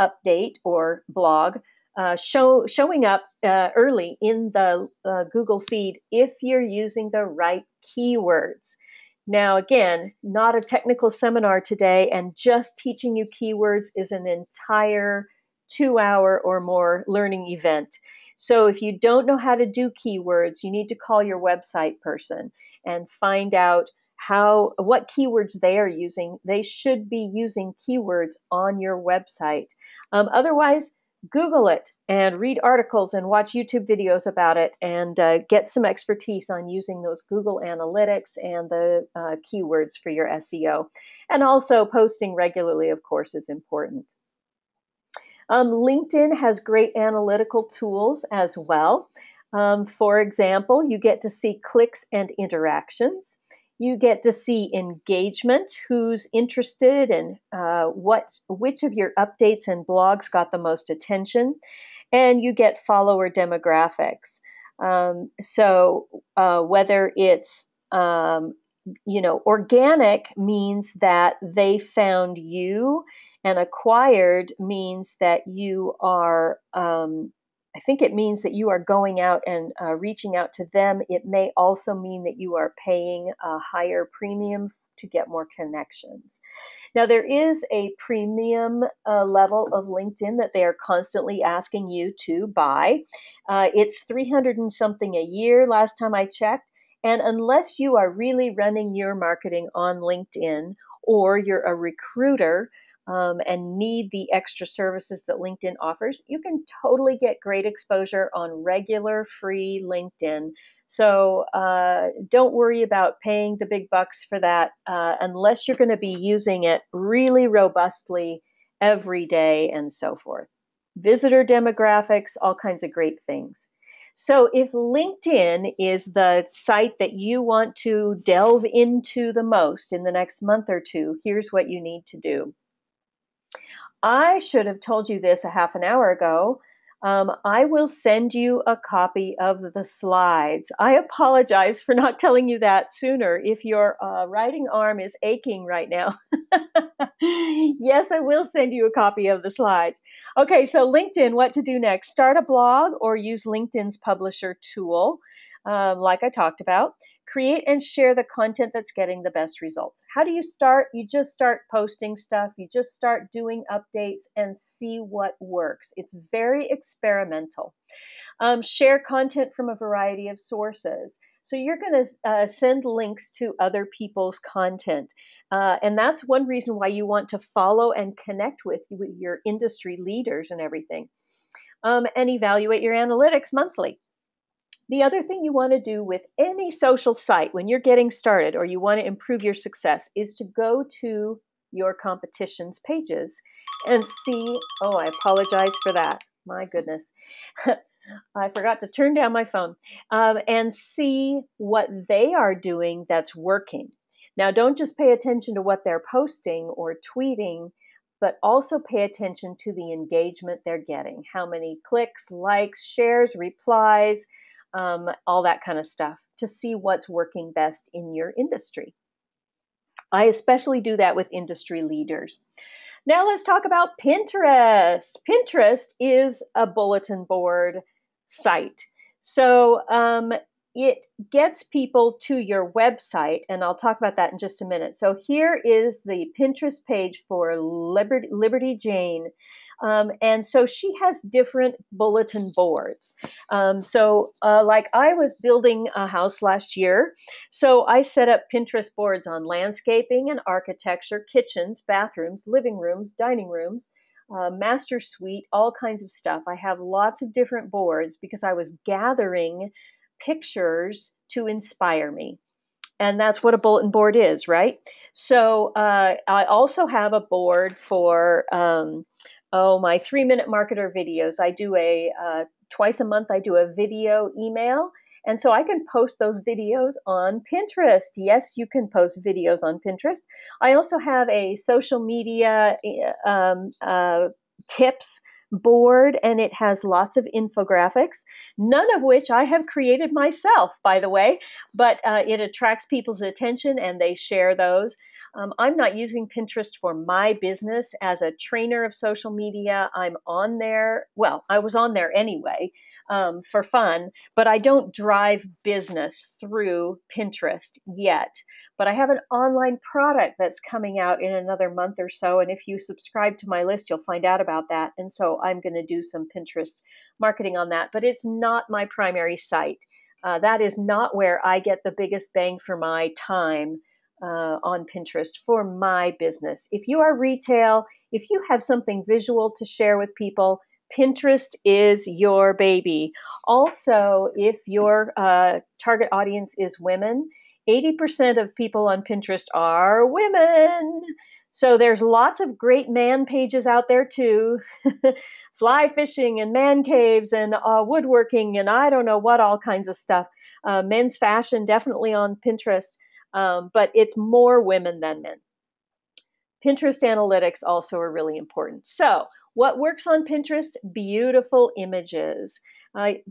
update or blog showing up early in the Google feed if you're using the right keywords. Now, again, not a technical seminar today, and just teaching you keywords is an entire 2-hour or more learning event. So if you don't know how to do keywords, you need to call your website person and find out what keywords they are using. They should be using keywords on your website. Otherwise, Google it and read articles and watch YouTube videos about it and get some expertise on using those Google Analytics and the keywords for your SEO. And also posting regularly, of course, is important. LinkedIn has great analytical tools as well. For example, you get to see clicks and interactions. You get to see engagement, who's interested, and which of your updates and blogs got the most attention, and you get follower demographics. Whether it's organic means that they found you, and acquired means that you are. I think it means that you are going out and reaching out to them. It may also mean that you are paying a higher premium to get more connections. Now, there is a premium level of LinkedIn that they are constantly asking you to buy. It's 300 and something a year last time I checked. And unless you are really running your marketing on LinkedIn, or you're a recruiter and need the extra services that LinkedIn offers, you can totally get great exposure on regular free LinkedIn. So don't worry about paying the big bucks for that unless you're going to be using it really robustly every day and so forth. Visitor demographics, all kinds of great things. So if LinkedIn is the site that you want to delve into the most in the next month or two, here's what you need to do. I should have told you this a half an hour ago. I will send you a copy of the slides. I apologize for not telling you that sooner if your writing arm is aching right now. Yes, I will send you a copy of the slides. Okay, so LinkedIn, what to do next? Start a blog or use LinkedIn's publisher tool, like I talked about. Create and share the content that's getting the best results. How do you start? You just start posting stuff. You just start doing updates and see what works. It's very experimental. Share content from a variety of sources. So you're going to send links to other people's content. And that's one reason why you want to follow and connect with your industry leaders and everything. And evaluate your analytics monthly. The other thing you want to do with any social site when you're getting started or you want to improve your success is to go to your competition's pages and see. Oh, I apologize for that. My goodness. I forgot to turn down my phone and see what they are doing that's working. Now, don't just pay attention to what they're posting or tweeting, but also pay attention to the engagement they're getting. How many clicks, likes, shares, replies, all that kind of stuff to see what's working best in your industry. I especially do that with industry leaders. Now let's talk about Pinterest. Pinterest is a bulletin board site. So it gets people to your website, and I'll talk about that in just a minute. So here is the Pinterest page for Liberty Jane. And so she has different bulletin boards. Like I was building a house last year, so I set up Pinterest boards on landscaping and architecture, kitchens, bathrooms, living rooms, dining rooms, master suite, all kinds of stuff. I have lots of different boards because I was gathering pictures to inspire me. And that's what a bulletin board is, right? So I also have a board for my 3-minute marketer videos. I do twice a month, I do a video email. And so I can post those videos on Pinterest. Yes, you can post videos on Pinterest. I also have a social media tips board, and it has lots of infographics, none of which I have created myself, by the way, but it attracts people's attention and they share those. I'm not using Pinterest for my business as a trainer of social media. I'm on there. Well, I was on there anyway for fun, but I don't drive business through Pinterest yet. But I have an online product that's coming out in another month or so. And if you subscribe to my list, you'll find out about that. And so I'm going to do some Pinterest marketing on that. But it's not my primary site. That is not where I get the biggest bang for my time. On Pinterest for my business. If you are retail, if you have something visual to share with people, Pinterest is your baby. Also, if your target audience is women, 80% of people on Pinterest are women. So there's lots of great man pages out there too. Fly fishing and man caves and woodworking and I don't know what all kinds of stuff. Men's fashion definitely on Pinterest. but it's more women than men. Pinterest analytics also are really important. So, what works on Pinterest? Beautiful images.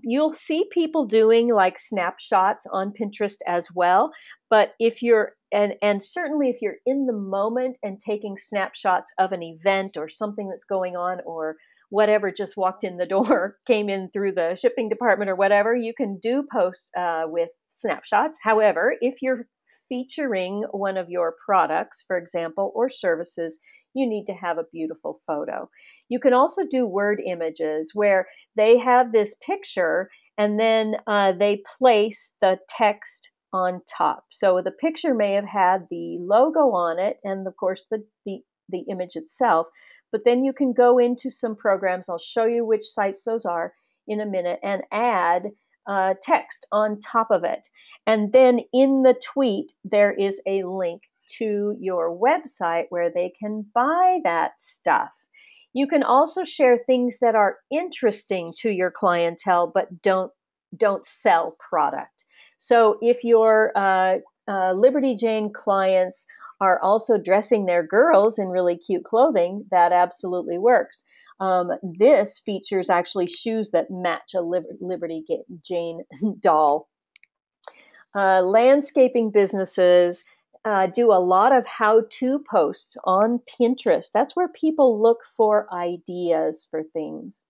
You'll see people doing like snapshots on Pinterest as well. But if you're, and certainly if you're in the moment and taking snapshots of an event or something that's going on, or whatever just walked in the door, came in through the shipping department or whatever, you can do posts with snapshots. However, if you're featuring one of your products, for example, or services, you need to have a beautiful photo. You can also do word images where they have this picture and then they place the text on top. So the picture may have had the logo on it and, of course, the image itself. But then you can go into some programs. I'll show you which sites those are in a minute and add text on top of it. And then in the tweet, there is a link to your website where they can buy that stuff. You can also share things that are interesting to your clientele, but don't sell product. So if your Liberty Jane clients are also dressing their girls in really cute clothing, that absolutely works. This features actually shoes that match a Liberty Jane doll. Landscaping businesses do a lot of how-to posts on Pinterest. That's where people look for ideas for things.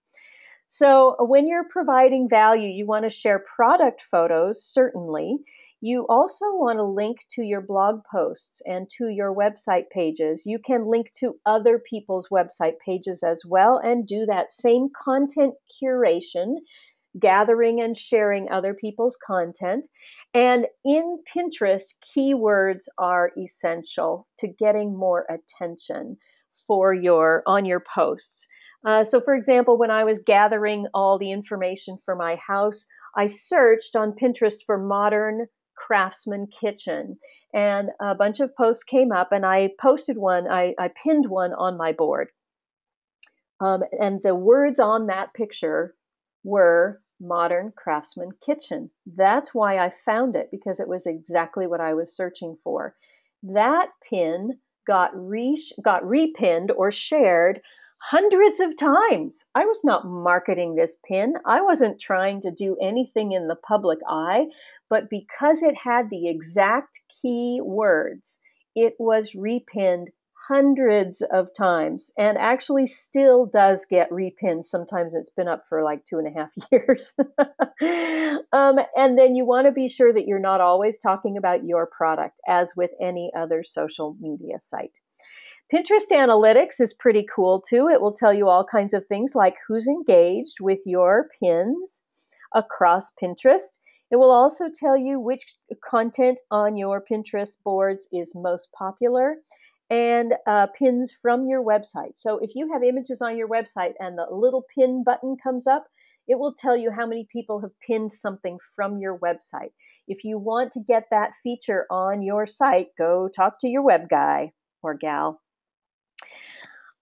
So when you're providing value, you want to share product photos, certainly. You also want to link to your blog posts and to your website pages. You can link to other people's website pages as well and do that same content curation, gathering and sharing other people's content. And in Pinterest, keywords are essential to getting more attention on your posts. So for example, when I was gathering all the information for my house, I searched on Pinterest for modern craftsman kitchen, and a bunch of posts came up, and I posted one, I pinned one on my board. And the words on that picture were modern craftsman kitchen. That's why I found it, because it was exactly what I was searching for. That pin got repinned or shared hundreds of times. I was not marketing this pin. I wasn't trying to do anything in the public eye, but because it had the exact key words, it was repinned hundreds of times and actually still does get repinned. Sometimes it's been up for like 2.5 years. And then you want to be sure that you're not always talking about your product, as with any other social media site. Pinterest Analytics is pretty cool too. It will tell you all kinds of things like who's engaged with your pins across Pinterest. It will also tell you which content on your Pinterest boards is most popular and pins from your website. So if you have images on your website and the little pin button comes up, it will tell you how many people have pinned something from your website. If you want to get that feature on your site, go talk to your web guy or gal.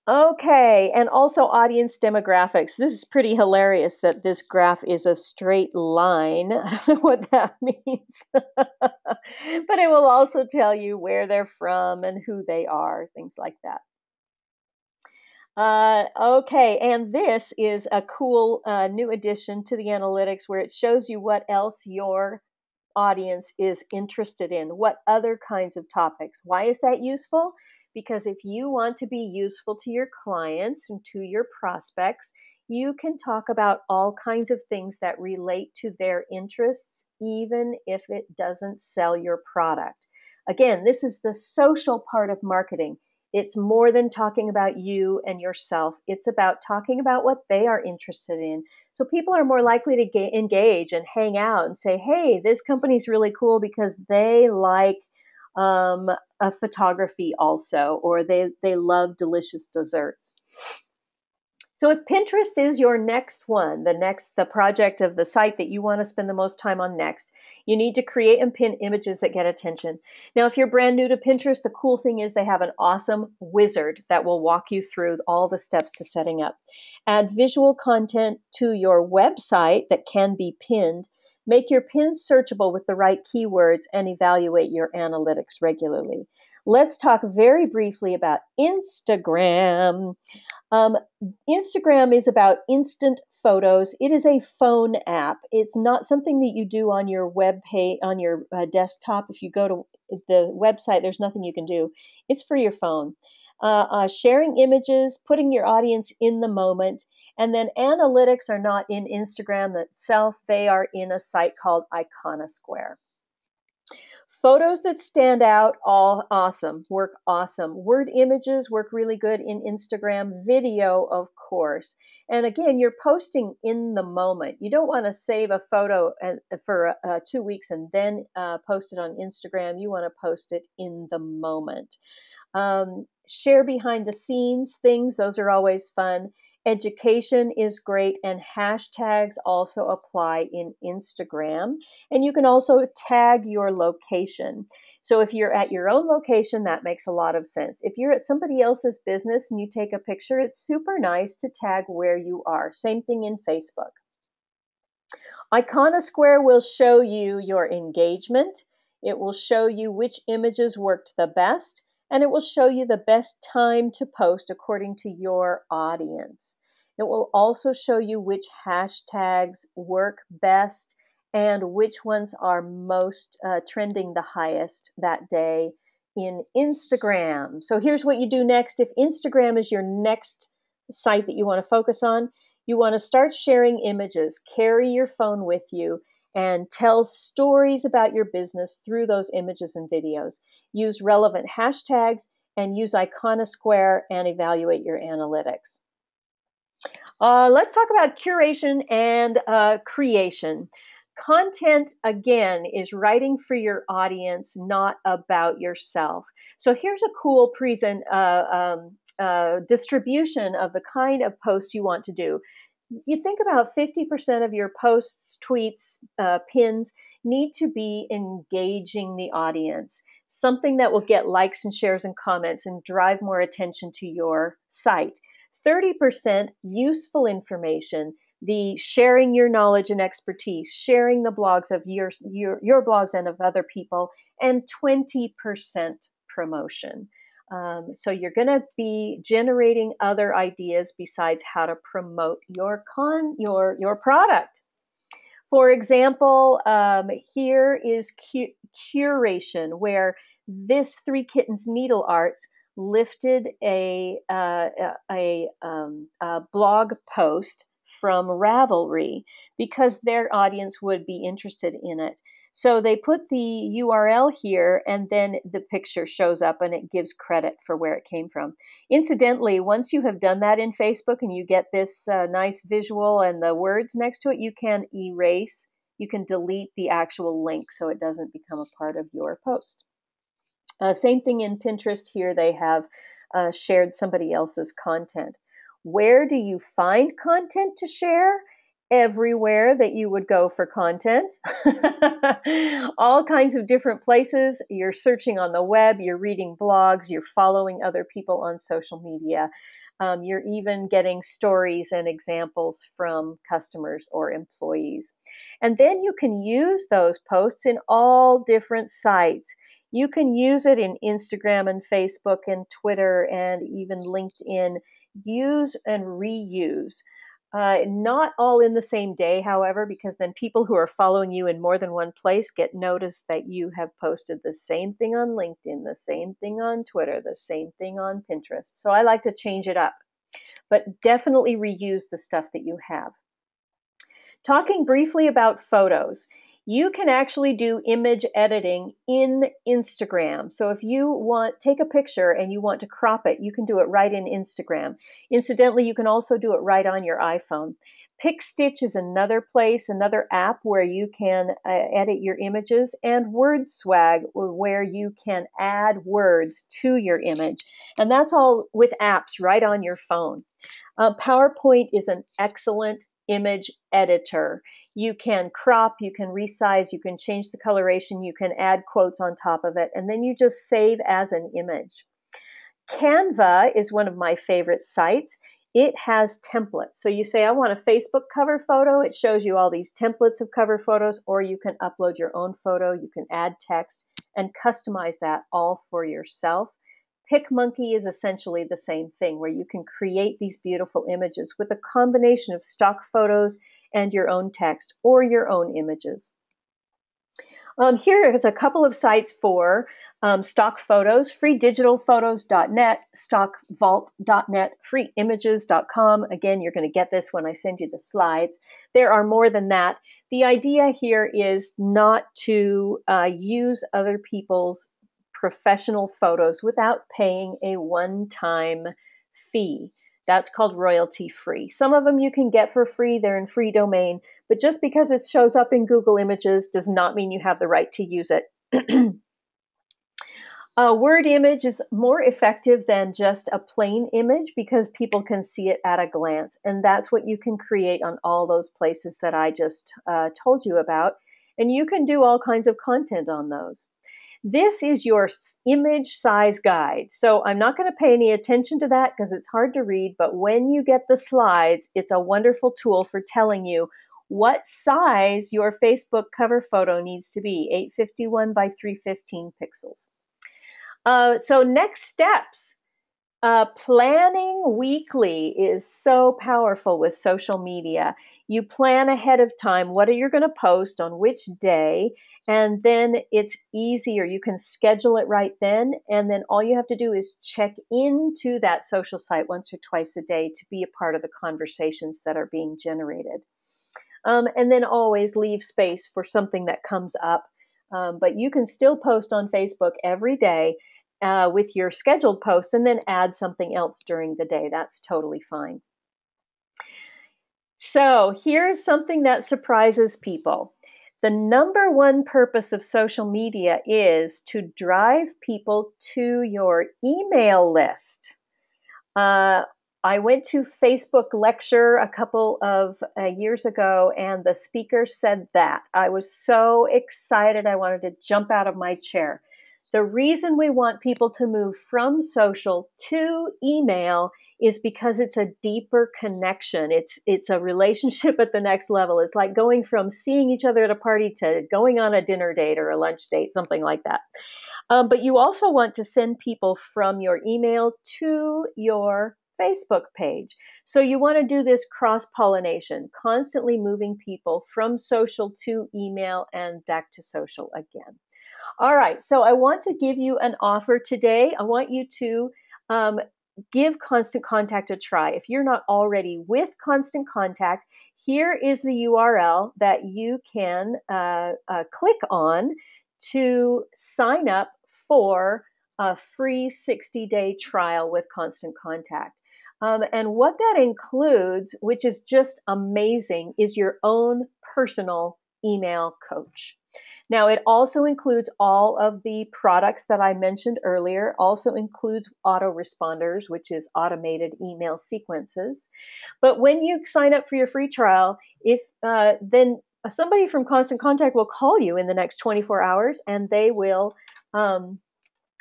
Okay, and also audience demographics. This is pretty hilarious that this graph is a straight line. I don't know what that means. But it will also tell you where they're from and who they are, things like that. Okay, and this is a cool new addition to the analytics where it shows you what else your audience is interested in, what other kinds of topics. Why is that useful? Because if you want to be useful to your clients and to your prospects, you can talk about all kinds of things that relate to their interests, even if it doesn't sell your product. Again, this is the social part of marketing. It's more than talking about you and yourself. It's about talking about what they are interested in. So people are more likely to engage and hang out and say, hey, this company's really cool because they like a photography also, or they love delicious desserts. So if Pinterest is your next one, the project of the site that you want to spend the most time on next, You need to create and pin images that get attention. Now, if you're brand new to Pinterest, the cool thing is they have an awesome wizard that will walk you through all the steps to setting up. Add visual content to your website that can be pinned. Make your pins searchable with the right keywords and evaluate your analytics regularly. Let's talk very briefly about Instagram. Instagram is about instant photos. It is a phone app. It's not something that you do on your web page, on your desktop. If you go to the website, there's nothing you can do. It's for your phone. Sharing images, putting your audience in the moment, and then analytics are not in Instagram itself. They are in a site called Iconosquare. Photos that stand out, all awesome, work awesome. Word images work really good in Instagram. Video, of course. And again, you're posting in the moment. You don't want to save a photo for 2 weeks and then post it on Instagram. You want to post it in the moment. Share behind the scenes things. Those are always fun. Education is great, and hashtags also apply in Instagram. And you can also tag your location. So if you're at your own location, that makes a lot of sense. If you're at somebody else's business and you take a picture, it's super nice to tag where you are. Same thing in Facebook. Iconosquare will show you your engagement. It will show you which images worked the best, and it will show you the best time to post according to your audience. It will also show you which hashtags work best and which ones are most trending the highest that day in Instagram. So here's what you do next. If Instagram is your next site that you want to focus on, you want to start sharing images. Carry your phone with you and tell stories about your business through those images and videos. Use relevant hashtags and use Iconosquare and evaluate your analytics. Let's talk about curation and creation. Content, again, is writing for your audience, not about yourself. So here's a cool distribution of the kind of posts you want to do. You think about 50% of your posts, tweets, pins need to be engaging the audience, something that will get likes and shares and comments and drive more attention to your site. 30% useful information, the sharing your knowledge and expertise, sharing the blogs of your blogs and of other people, and 20% promotion. So you're going to be generating other ideas besides how to promote your product. For example, here is curation, where this Three Kittens Needle Arts lifted a blog post from Ravelry because their audience would be interested in it. So they put the URL here, and then the picture shows up and it gives credit for where it came from. Incidentally, once you have done that in Facebook and you get this nice visual and the words next to it, you can erase, you can delete the actual link so it doesn't become a part of your post. Same thing in Pinterest. Here they have shared somebody else's content. Where do you find content to share? Everywhere that you would go for content. All kinds of different places. You're searching on the web, you're reading blogs, you're following other people on social media. You're even getting stories and examples from customers or employees. And then you can use those posts in all different sites. You can use it in Instagram and Facebook and Twitter and even LinkedIn. Use and reuse. Not all in the same day, however, because then people who are following you in more than one place get noticed that you have posted the same thing on LinkedIn, the same thing on Twitter, the same thing on Pinterest. So I like to change it up, but definitely reuse the stuff that you have. Talking briefly about photos. You can actually do image editing in Instagram. So if you take a picture and you want to crop it, you can do it right in Instagram. Incidentally, you can also do it right on your iPhone. PicStitch is another place, another app where you can edit your images, and WordSwag, where you can add words to your image. And that's all with apps right on your phone. PowerPoint is an excellent image editor. You can crop, you can resize, you can change the coloration, you can add quotes on top of it, and then you just save as an image. Canva is one of my favorite sites. It has templates. So you say, I want a Facebook cover photo. It shows you all these templates of cover photos, or you can upload your own photo. You can add text and customize that all for yourself. PicMonkey is essentially the same thing, where you can create these beautiful images with a combination of stock photos and your own text or your own images. Here is a couple of sites for stock photos: freedigitalphotos.net, stockvault.net, freeimages.com. Again, you're going to get this when I send you the slides. There are more than that. The idea here is not to use other people's professional photos without paying a one-time fee. That's called royalty free. Some of them you can get for free. They're in free domain, but just because it shows up in Google Images does not mean you have the right to use it. A word image is more effective than just a plain image because people can see it at a glance. And that's what you can create on all those places that I just told you about. And you can do all kinds of content on those. This is your image size guide. So I'm not going to pay any attention to that because it's hard to read, but when you get the slides, it's a wonderful tool for telling you what size your Facebook cover photo needs to be, 851 by 315 pixels. So next steps. Planning weekly is so powerful with social media. You plan ahead of time. What are you going to post on which day? And then it's easier. You can schedule it right then. And then all you have to do is check into that social site once or twice a day to be a part of the conversations that are being generated. And then always leave space for something that comes up. But you can still post on Facebook every day with your scheduled posts and then add something else during the day. That's totally fine. So here's something that surprises people. The number one purpose of social media is to drive people to your email list. I went to Facebook lecture a couple of years ago, and the speaker said that. I was so excited, I wanted to jump out of my chair. The reason we want people to move from social to email is because it's a deeper connection. It's a relationship at the next level. It's like going from seeing each other at a party to going on a dinner date or a lunch date, something like that. But you also want to send people from your email to your Facebook page. So you want to do this cross-pollination, constantly moving people from social to email and back to social again. All right, so I want to give you an offer today. I want you to give Constant Contact a try. If you're not already with Constant Contact, here is the URL that you can click on to sign up for a free 60-day trial with Constant Contact. And what that includes, which is just amazing, is your own personal email coach. Now, it also includes all of the products that I mentioned earlier, also includes autoresponders, which is automated email sequences. But when you sign up for your free trial, then somebody from Constant Contact will call you in the next 24 hours, and they will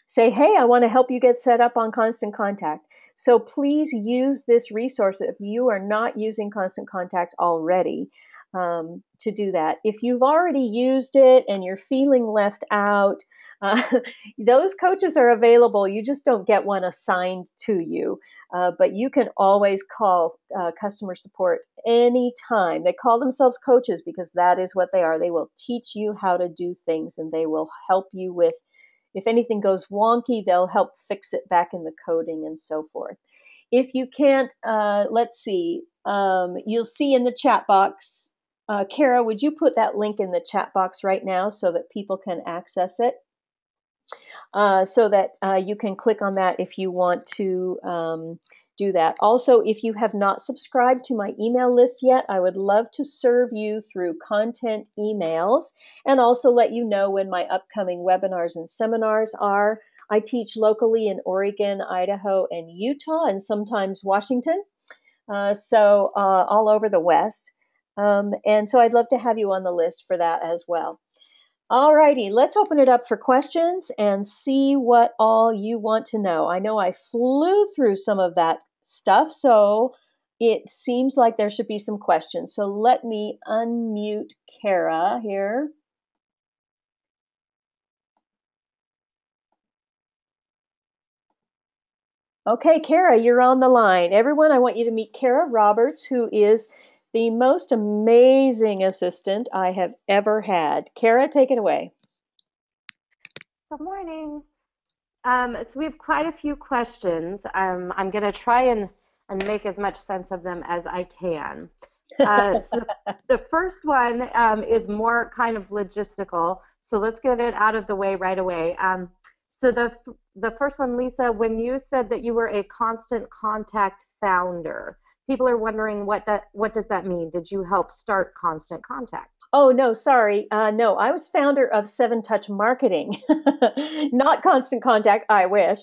say, hey, I want to help you get set up on Constant Contact. So please use this resource if you are not using Constant Contact already. To do that. If you've already used it and you're feeling left out, those coaches are available. You just don't get one assigned to you. But you can always call customer support anytime. They call themselves coaches because that is what they are. They will teach you how to do things, and they will help you with, if anything goes wonky, they'll help fix it back in the coding and so forth. If you can't, let's see, you'll see in the chat box. Kara, would you put that link in the chat box right now so that people can access it? So that you can click on that if you want to do that. Also, if you have not subscribed to my email list yet, I would love to serve you through content emails and also let you know when my upcoming webinars and seminars are. I teach locally in Oregon, Idaho, and Utah, and sometimes Washington, so all over the West. And so I'd love to have you on the list for that as well. All righty, let's open it up for questions and see what all you want to know. I know I flew through some of that stuff, so it seems like there should be some questions. So let me unmute Kara here. Okay, Kara, you're on the line. Everyone, I want you to meet Kara Roberts, who is the most amazing assistant I have ever had. Kara, take it away. Good morning. So we have quite a few questions. I'm going to try and make as much sense of them as I can. So the first one is more kind of logistical. So let's get it out of the way right away. So the first one, Lisa, when you said that you were a Constant Contact founder, people are wondering what does that mean? Did you help start Constant Contact? Oh, no, sorry. No, I was founder of Seven Touch Marketing, not Constant Contact. I wish.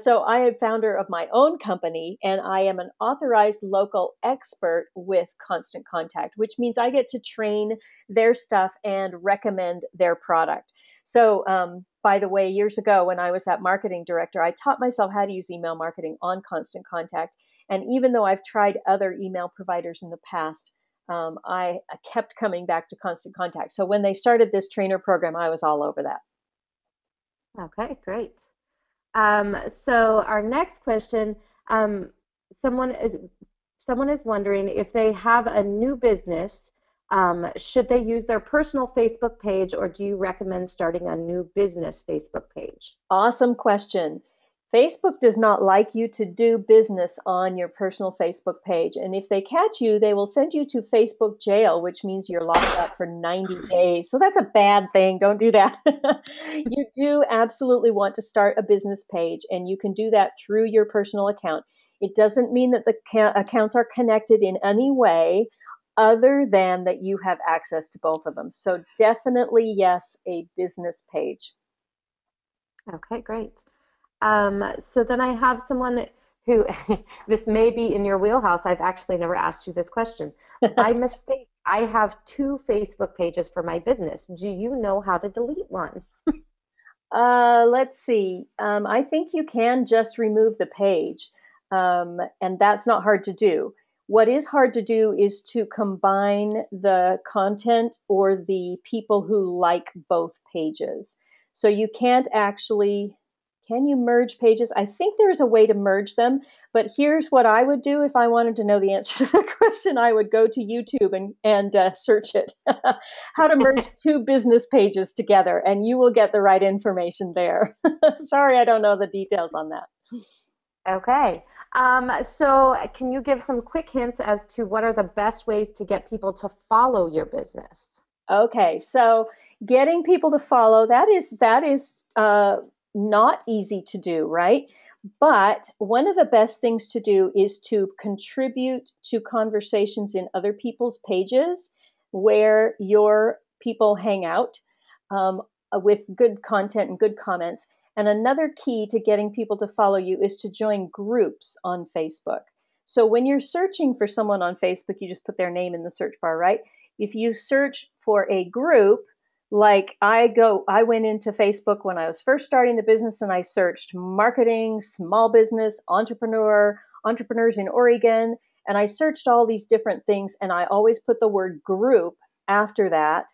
So I am founder of my own company, and I am an authorized local expert with Constant Contact, which means I get to train their stuff and recommend their product. So, by the way, years ago when I was that marketing director, I taught myself how to use email marketing on Constant Contact. And even though I've tried other email providers in the past, I kept coming back to Constant Contact. So when they started this trainer program, I was all over that. Okay, great. So our next question, um, someone someone is wondering if they have a new business, should they use their personal Facebook page or do you recommend starting a new business Facebook page? Awesome question. Facebook does not like you to do business on your personal Facebook page. And if they catch you, they will send you to Facebook jail, which means you're locked up for 90 days. So that's a bad thing. Don't do that. You do absolutely want to start a business page, and you can do that through your personal account. It doesn't mean that the accounts are connected in any way other than that you have access to both of them. So definitely, yes, a business page. Okay, great. So then I have someone who this may be in your wheelhouse. I've actually never asked you this question. By mistake, I have two Facebook pages for my business. Do you know how to delete one? Let's see. I think you can just remove the page, and that's not hard to do. What is hard to do is to combine the content or the people who like both pages. So you can't actually, can you merge pages? I think there is a way to merge them, but here's what I would do if I wanted to know the answer to the question. I would go to YouTube and search it. How to merge two business pages together, and you will get the right information there. Sorry, I don't know the details on that. Okay. So can you give some quick hints as to what are the best ways to get people to follow your business? Okay, so getting people to follow, that is not easy to do, right? But one of the best things to do is to contribute to conversations in other people's pages where your people hang out, um, with good content and good comments. And another key to getting people to follow you is to join groups on Facebook. So when you're searching for someone on Facebook, you just put their name in the search bar, right? If you search for a group, like I went into Facebook when I was first starting the business and I searched marketing, small business, entrepreneurs in Oregon, and I searched all these different things, and I always put the word group after that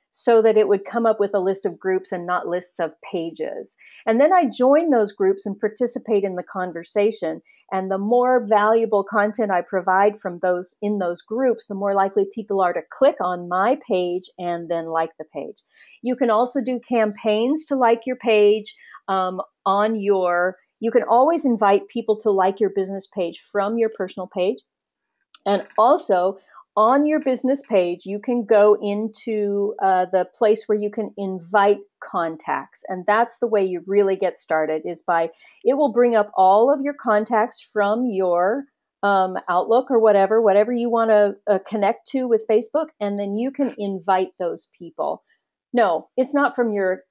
so that it would come up with a list of groups and not lists of pages. And then I join those groups and participate in the conversation. And the more valuable content I provide from those in those groups, the more likely people are to click on my page and then like the page. You can also do campaigns to like your page, on your. You can always invite people to like your business page from your personal page. And also, on your business page, you can go into the place where you can invite contacts. And that's the way you really get started, is by, it will bring up all of your contacts from your Outlook or whatever you want to connect to with Facebook. And then you can invite those people. No, it's not from your,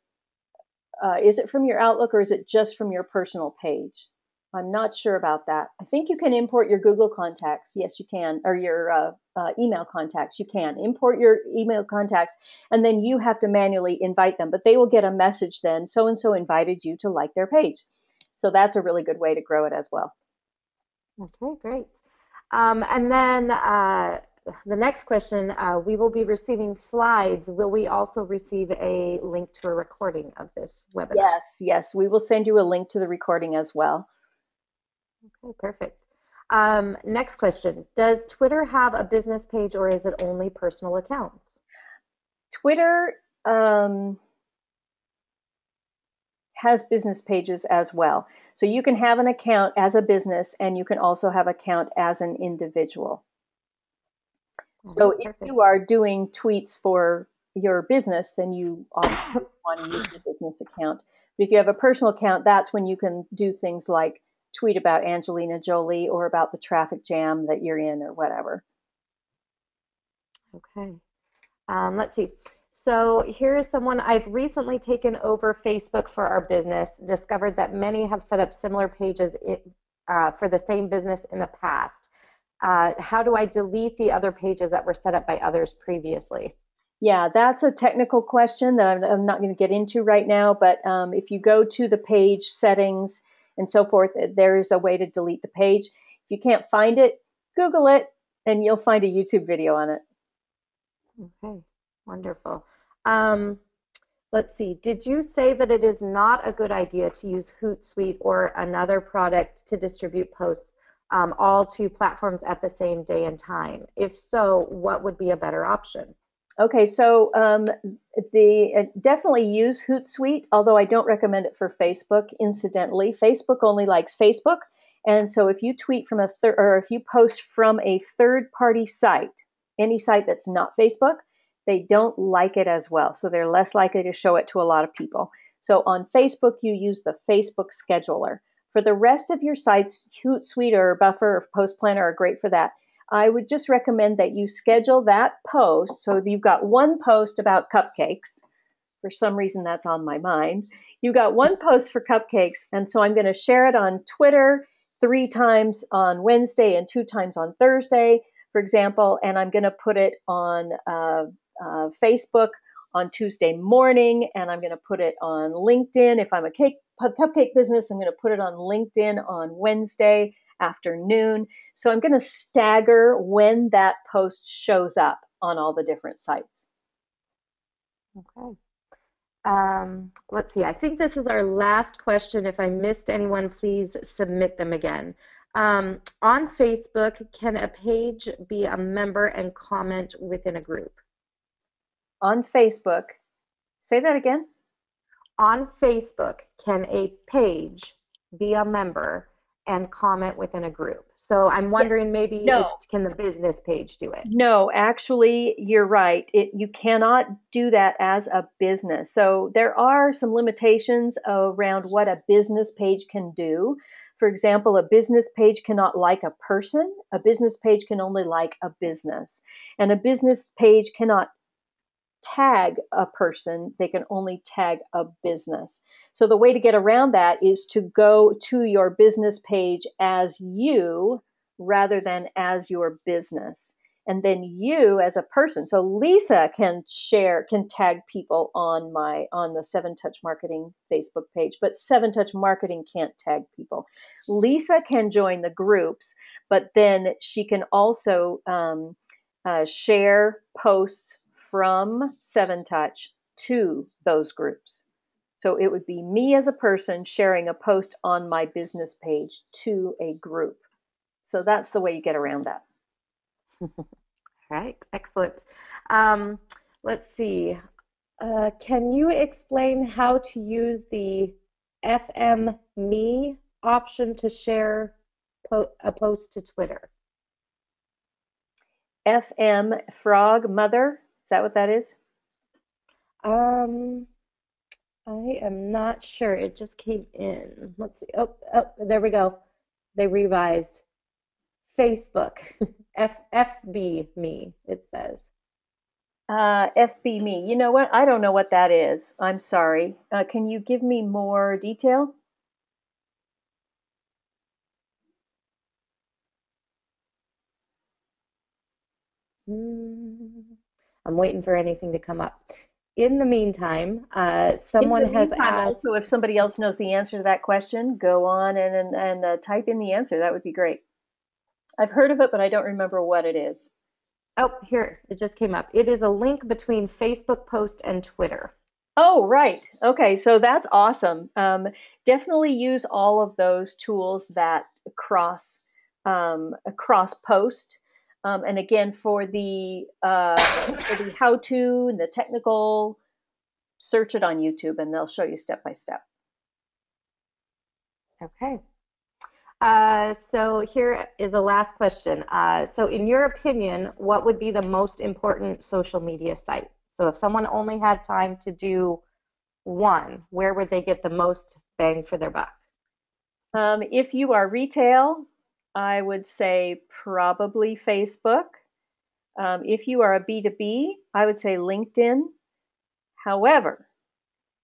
is it from your Outlook or is it just from your personal page? I'm not sure about that. I think you can import your Google contacts. Yes, you can, or your email contacts. You can import your email contacts, and then you have to manually invite them. But they will get a message then, so and so invited you to like their page. So that's a really good way to grow it as well. Okay, great. And then the next question, we will be receiving slides. Will we also receive a link to a recording of this webinar? Yes, yes, we will send you a link to the recording as well. Okay, perfect. Next question, does Twitter have a business page or is it only personal accounts? Twitter has business pages as well. So you can have an account as a business and you can also have an account as an individual. So Okay, if perfect. you are doing tweets for your business, then you obviously want to use your business account. But if you have a personal account, that's when you can do things like tweet about Angelina Jolie or about the traffic jam that you're in or whatever. Okay. Let's see. So here is someone I've recently taken over Facebook for our business, discovered that many have set up similar pages for the same business in the past. How do I delete the other pages that were set up by others previously? Yeah, that's a technical question that I'm not going to get into right now. But if you go to the page settings and so forth, there's a way to delete the page. If you can't find it, Google it and you'll find a YouTube video on it. Okay, wonderful. Um, let's see. Did you say that it is not a good idea to use Hootsuite or another product to distribute posts all to platforms at the same day and time? If so, what would be a better option? Okay, so definitely use Hootsuite, although I don't recommend it for Facebook. Incidentally, Facebook only likes Facebook, and so if you tweet from a third or if you post from a third-party site, any site that's not Facebook, they don't like it as well. So they're less likely to show it to a lot of people. So on Facebook, you use the Facebook scheduler. For the rest of your sites, Hootsuite or Buffer or Post Planner are great for that. I would just recommend that you schedule that post. So you've got one post about cupcakes. For some reason, that's on my mind. You've got one post for cupcakes. And so I'm going to share it on Twitter 3 times on Wednesday and 2 times on Thursday, for example. And I'm going to put it on Facebook on Tuesday morning. And I'm going to put it on LinkedIn. If I'm a cupcake business, I'm going to put it on LinkedIn on Wednesday afternoon. So I'm going to stagger when that post shows up on all the different sites. Okay. Let's see. I think this is our last question. If I missed anyone, please submit them again. On Facebook, can a page be a member and comment within a group? On Facebook, say that again. On Facebook, can a page be a member and comment within a group? So I'm Yes. wondering maybe No. can the business page do it? No, actually, you're right. You cannot do that as a business. So there are some limitations around what a business page can do. For example, a business page cannot like a person. A business page can only like a business. And a business page cannot tag a person, they can only tag a business. So the way to get around that is to go to your business page as you rather than as your business. And then you as a person. So Lisa can tag people on the 7Touch Marketing Facebook page, but 7Touch Marketing can't tag people. Lisa can join the groups, but then she can also share posts from 7Touch to those groups. So it would be me as a person sharing a post on my business page to a group. So that's the way you get around that. Right, excellent. Um, let's see. Can you explain how to use the FM Me option to share a post to Twitter? FM Frog Mother, is that what that is? Um, I am not sure. It just came in. Let's see. Oh, there we go. They revised. Facebook. FB Me, it says. FB Me. You know what? I don't know what that is. I'm sorry. Can you give me more detail? Mm, I'm waiting for anything to come up. In the meantime, In the someone has meantime, asked, also, if somebody else knows the answer to that question, go on and type in the answer. That would be great. I've heard of it, but I don't remember what it is. oh, here, it just came up. It is a link between Facebook post and Twitter. Oh, right. Okay, so that's awesome. Definitely use all of those tools that cross cross post. And again, for the how to and the technical, search it on YouTube, and they'll show you step by step. Okay. So here is the last question. So in your opinion, what would be the most important social media site? So if someone only had time to do one, where would they get the most bang for their buck? If you are retail, I would say probably Facebook. If you are a B2B, I would say LinkedIn. However,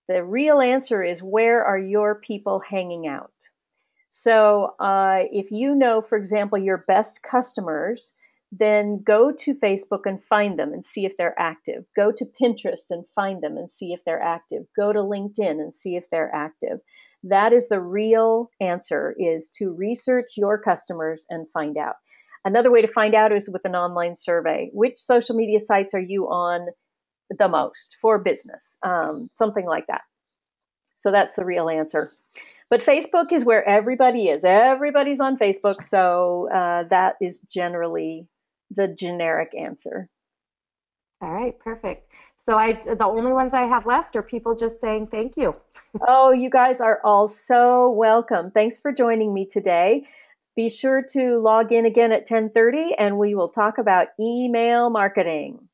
the real answer is, where are your people hanging out? So if you know, for example, your best customers, then go to Facebook and find them and see if they're active. Go to Pinterest and find them and see if they're active. Go to LinkedIn and see if they're active. That is the real answer, is to research your customers and find out. Another way to find out is with an online survey. Which social media sites are you on the most for business? Something like that. So that's the real answer. But Facebook is where everybody is. Everybody's on Facebook, so that is generally the generic answer. All right, perfect. So the only ones I have left are people just saying thank you. Oh, you guys are all so welcome. Thanks for joining me today. Be sure to log in again at 10:30, and we will talk about email marketing.